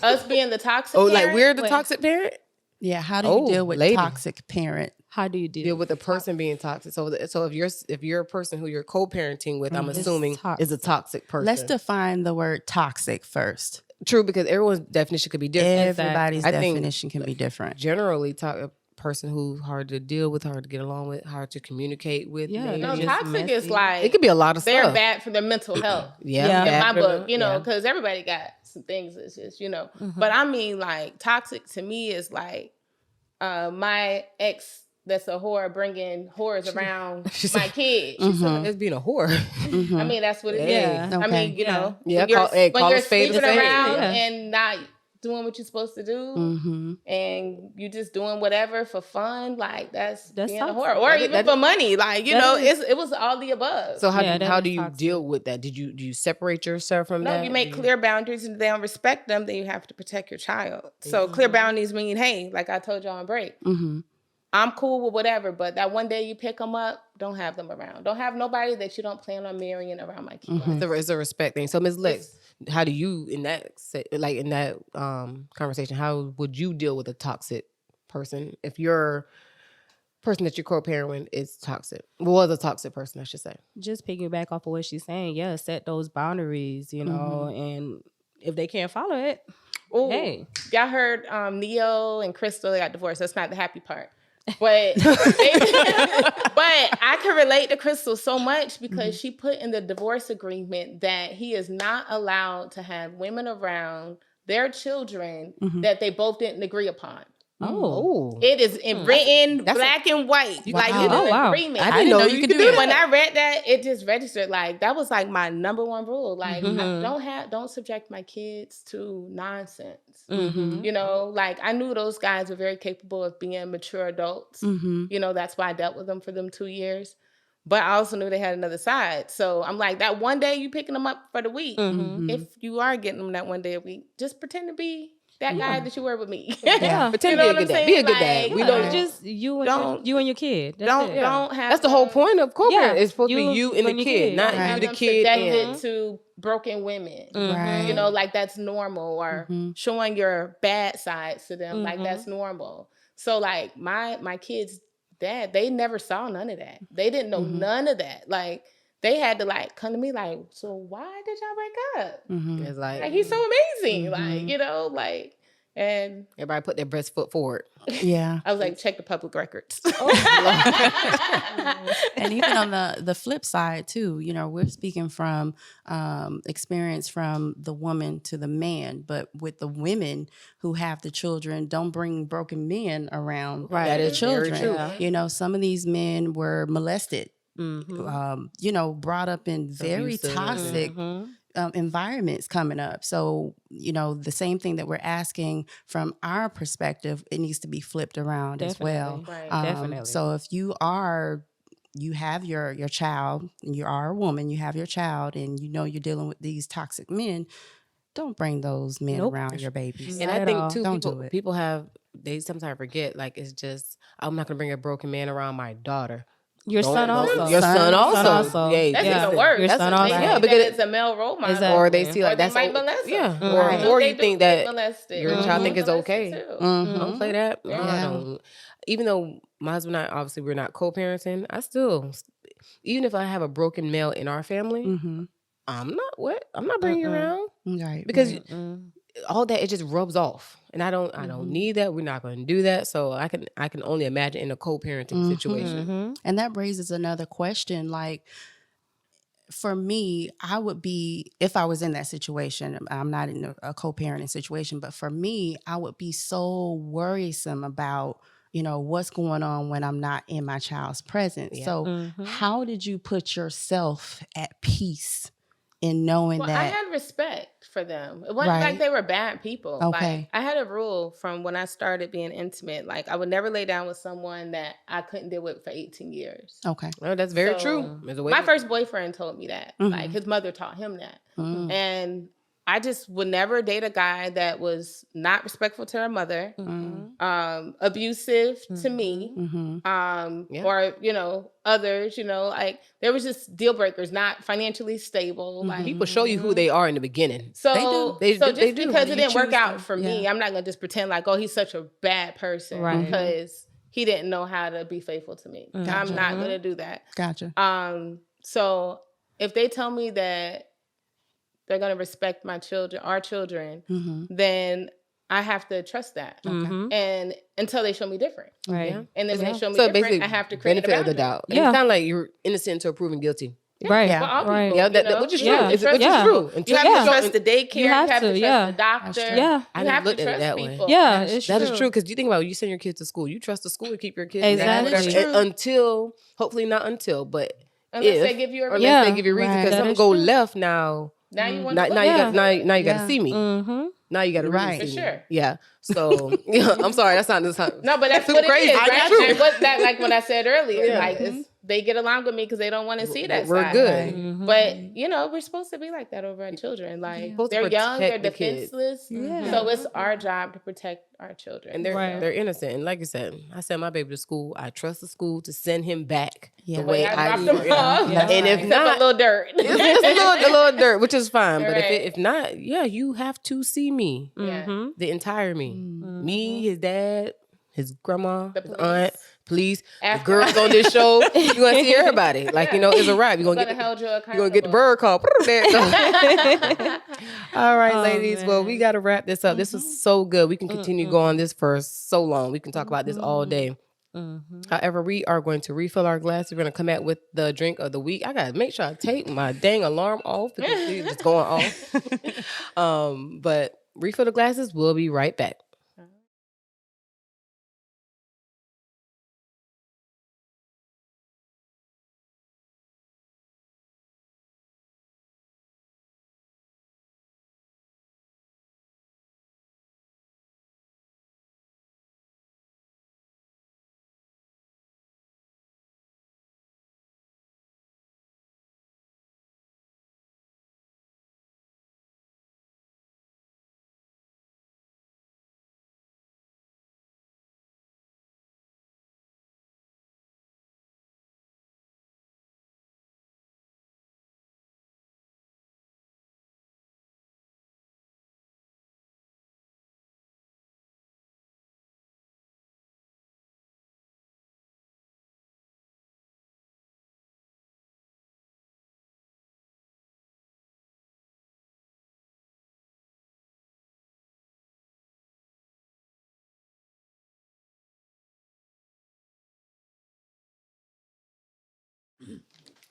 Us being the toxic parent? parent? Like we're the toxic parent? Yeah, how do you deal with lady. toxic parent? How do you deal with a person being toxic? So if you're a person who you're co-parenting with, I'm assuming is a toxic person. Let's define the word toxic first. True, because everyone's definition could be different. Everybody's definition can be different. Generally, a person who's hard to deal with, hard to get along with, hard to communicate with. Yeah, no, toxic is like it could be a lot of they're stuff. Bad for their mental health. Yeah, in my book, because everybody got some things. It's just but I mean, like toxic to me is like my ex. That's a whore bringing whores around my kids. It's being a whore. I mean, that's what it is. Yeah. I mean, when you're sleeping around and not doing what you're supposed to do, and you just doing whatever for fun, like that's being a whore, or even for money. Like it was all the above. So how do you deal with that? Do you separate yourself from that? No, you make clear boundaries, and if they don't respect them, then you have to protect your child. So clear boundaries mean, hey, like I told you on break. I'm cool with whatever, but that one day you pick them up, don't have them around. Don't have nobody that you don't plan on marrying around my kids. It's a respect thing. So Ms. Lex, how do you in that conversation? How would you deal with a toxic person if your person that you're co-parenting is toxic? Was a toxic person, I should say. Just piggyback off of what she's saying. Yeah, set those boundaries. And if they can't follow it, hey, y'all heard Neo and Crystal, they got divorced. That's not the happy part. But but I can relate to Crystal so much because she put in the divorce agreement that he is not allowed to have women around their children that they both didn't agree upon. Oh, it is written black and white. Wow. Like it's an agreement. I didn't know you could do that. When I read that, it just registered. Like that was like my number one rule. Like don't subject my kids to nonsense. Like I knew those guys were very capable of being mature adults. That's why I dealt with them for them 2 years. But I also knew they had another side. So I'm like, that one day you picking them up for the week. If you are getting them that one day a week, just pretend to be that guy that you were with me. Pretend to be a good dad. Be a good dad. We don't just you and your kid. Don't have. That's the whole point of co-parent. It's supposed to be you and the kid, not you the kid. Subjected to broken women. Right. Like that's normal, or showing your bad sides to them, like that's normal. So like my kids' dad, they never saw none of that. They didn't know none of that. Like they had to like come to me like, so why did y'all break up? It's like he's so amazing. Like, and everybody put their best foot forward. Yeah. I was like, check the public records. And even on the flip side too, we're speaking from experience from the woman to the man, but with the women who have the children, don't bring broken men around the children. Very true. Some of these men were molested. Brought up in very toxic environments coming up. So, the same thing that we're asking from our perspective, it needs to be flipped around as well. Right. Definitely. So if you have your child, you are a woman, you have your child, and you're dealing with these toxic men, don't bring those men around your babies. And I think too, people they sometimes forget, like, it's just, I'm not going to bring a broken man around my daughter. Your son also. Your son also. Yeah, that's even worse. Your son also. Yeah, because it's a male role model. Exactly. Or they see like that's they might molest them. Yeah. Or you think that your child think it's molested okay. Don't play that. No, I don't. Even though my husband and I, obviously we're not co-parenting, I still, even if I have a broken male in our family, I'm not bringing you around. Right. Because all that, it just rubs off. And I don't need that. We're not going to do that. So I can only imagine in a co-parenting situation. And that raises another question. Like, for me, I would be, if I was in that situation, I'm not in a co-parenting situation, but for me, I would be so worrisome about, what's going on when I'm not in my child's presence. Yeah. So how did you put yourself at peace in knowing that? I had respect for them. It wasn't like they were bad people. Okay. Like, I had a rule from when I started being intimate. Like, I would never lay down with someone that I couldn't deal with for 18 years. Okay. Well, that's very true. My first boyfriend told me that. Like, his mother taught him that. And I just would never date a guy that was not respectful to their mother, abusive to me, or, you know, others, you know, like there was just deal breakers, not financially stable. Like people show you who they are in the beginning. So they just do. because it didn't work out for me, I'm not going to just pretend like, oh, he's such a bad person because he didn't know how to be faithful to me. Gotcha. I'm not going to do that. Gotcha. So if they tell me that they're going to respect my children, our children, then I have to trust that. And until they show me different. Right. Yeah. And then when they show me different, I have to create benefit of the doubt. Yeah. It's kind of like you're innocent until proven guilty. Yeah. Right. For all people, yeah, which is true. Which is true. You have to trust the daycare. You have to trust the doctor. Yeah. I never looked at it that way. Yeah, that is true. Because you think about it, you send your kids to school. You trust the school to keep your kids. Exactly. Until, hopefully not until, but unless they give you a reason. Unless they give you a reason. Because something go left now. Now you want now you got to see me. Now you got to really see me. Yeah. So I'm sorry, that's not this time. No, but that's what crazy. It is, right? And what that, like what I said earlier, like they get along with me because they don't want to see that we're side. Good. But you know, we're supposed to be like that over our children. Like they're young, they're defenseless. So it's our job to protect our children. And they're innocent. And like I said, I sent my baby to school. I trust the school to send him back the way I dropped him off. And if not, a little dirt. It's a little dirt, which is fine. But if not, you have to see me. The entire me. Me, his dad, his grandma, his aunt, police, the girls on this show. You're going to see everybody. Like, it's a wrap. You're going to get the bird call. All right, ladies. Well, we got to wrap this up. This was so good. We can continue going this for so long. We can talk about this all day. However, we are going to refill our glass. We're going to come out with the drink of the week. I got to make sure I take my dang alarm off because it's just going off. But refill the glasses. We'll be right back.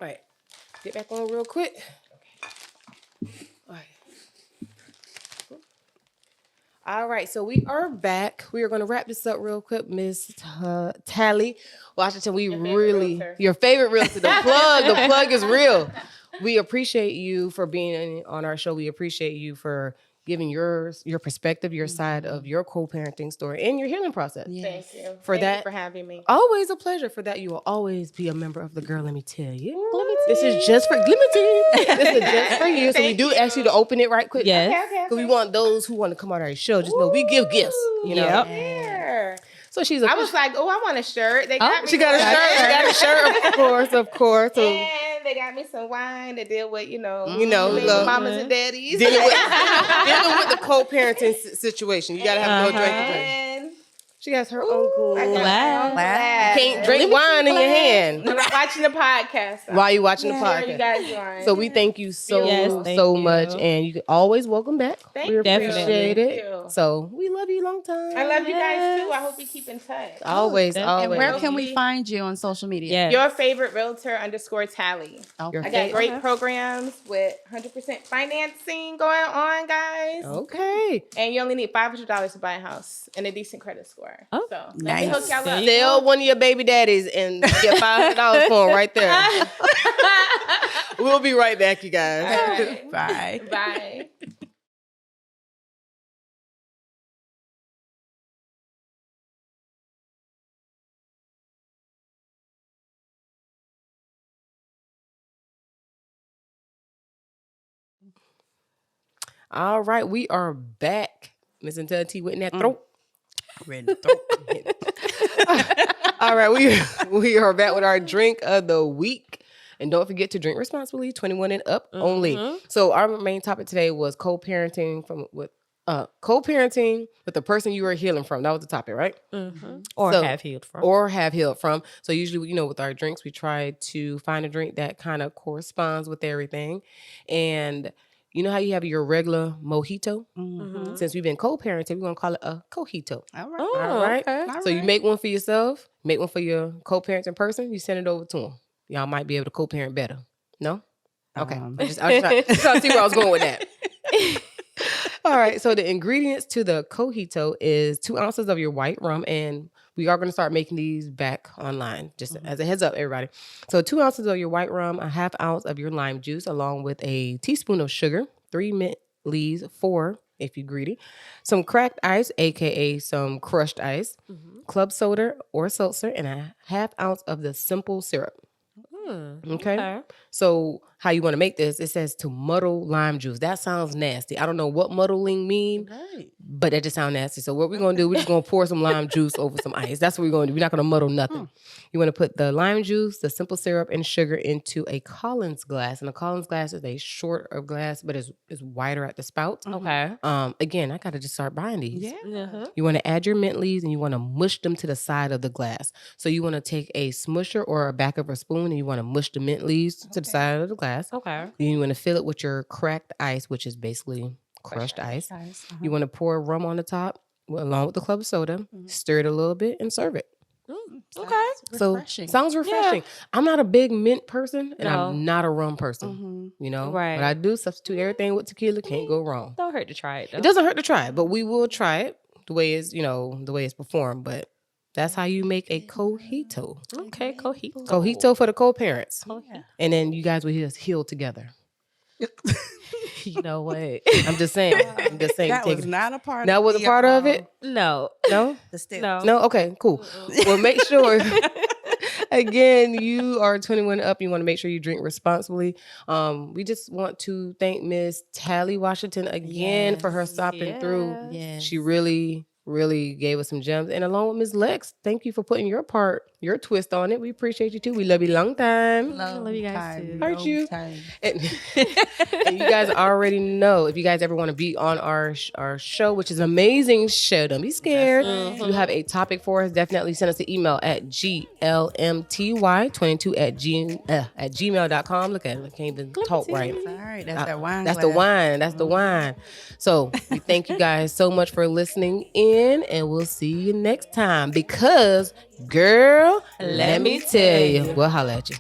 All right, get back on real quick. All right, so we are back. We are going to wrap this up real quick, Miss Tallie Washington. Your favorite realtor. The plug is real. We appreciate you for being on our show. We appreciate you for giving your perspective, your side of your co-parenting story and your healing process. Yes. Thank you. Thank you for having me. Always a pleasure. For that, you will always be a member of the Girl, Let Me Tell You. This is just for you. So we do ask you to open it right quick. Yes. Okay. We want those who want to come on our show. Just know we give gifts. Yeah. So I was like, oh, I want a shirt. They got me. She got a shirt. She got a shirt, of course. So, and they got me some wine to deal with, mamas and daddies. Dealing with the co-parenting situation. You gotta have no drink. She has her own glass. You can't drink wine in your hand. When I'm watching the podcast. While you watching the podcast. You guys wine. So we thank you so much. And you can always welcome back. Thank you. Appreciate it. So we love you long time. I love you guys too. I hope you keep in touch. Always. And where can we find you on social media? Yes. Your favorite realtor _Tallie. Okay. I got great programs with 100% financing going on, guys. Okay. And you only need $500 to buy a house and a decent credit score. Oh, so nice. let me hook y'all up. Tell one of your baby daddies and get $500 for him right there. We'll be right back, you guys. Right. Bye. Bye. All right, we are back. Miss Tea went in that throat. Ready to throw. All right, we are back with our drink of the week. And don't forget to drink responsibly, 21 and up only. So our main topic today was co-parenting with the person you are healing from. That was the topic, right? Or have healed from. So usually, with our drinks, we try to find a drink that kind of corresponds with everything. And you know how you have your regular mojito? Since we've been co-parenting, we're going to call it a cojito. All right. All right. Okay. So you make one for yourself, make one for your co-parenting person, you send it over to them. Y'all might be able to co-parent better. No? Okay. I was trying to see where I was going with that. All right. So the ingredients to the cojito is 2 ounces of your white rum. And we are going to start making these back online, just as a heads up, everybody. So 2 ounces of your white rum, a half ounce of your lime juice, along with a teaspoon of sugar, 3 mint leaves, 4 if you're greedy, some cracked ice, aka some crushed ice, club soda or seltzer, and a half ounce of the simple syrup. Okay. So how you want to make this? It says to muddle lime juice. That sounds nasty. I don't know what muddling mean, but that just sounds nasty. So what we're going to do, we're just going to pour some lime juice over some ice. That's what we're going to do. We're not going to muddle nothing. You want to put the lime juice, the simple syrup, and sugar into a Collins glass. And a Collins glass is a shorter glass, but it's wider at the spout. Okay. Again, I got to just start buying these. Yeah. You want to add your mint leaves and you want to mush them to the side of the glass. So you want to take a smusher or a back of a spoon and you want to mush the mint leaves to the side of the glass. Okay. Then you want to fill it with your cracked ice, which is basically crushed ice. You want to pour rum on the top along with the club soda, stir it a little bit, and serve it. Okay. So sounds refreshing. Yeah. I'm not a big mint person and No. I'm not a rum person, Right. But I do substitute everything with tequila. Can't go wrong. Don't hurt to try it though. It doesn't hurt to try it, but we will try it the way it's performed. But that's how you make a cojito. Okay, cojito. Cojito for the co-parents. Yeah. And then you guys will just heal together. You know what? I'm just saying. That was not a part. That was a part of it? No. No? The step. No? Okay, cool. Well, make sure, again, you are 21 up. You want to make sure you drink responsibly. We just want to thank Miss Tallie Washington again for her stopping through. Yes. She really gave us some gems. And along with Ms. Lex, thank you for putting your twist on it. We appreciate you too. We love you long time. Love you guys too. Heard you. And you guys already know, if you guys ever want to be on our show, which is an amazing show, don't be scared. If you have a topic for us, definitely send us an email at glmty22@gmail.com. Look at it. I can't even talk right. All right, that's that wine. That's the wine. That's the wine. So we thank you guys so much for listening in, and we'll see you next time. Because, girl, let me tell you, we'll holler at you.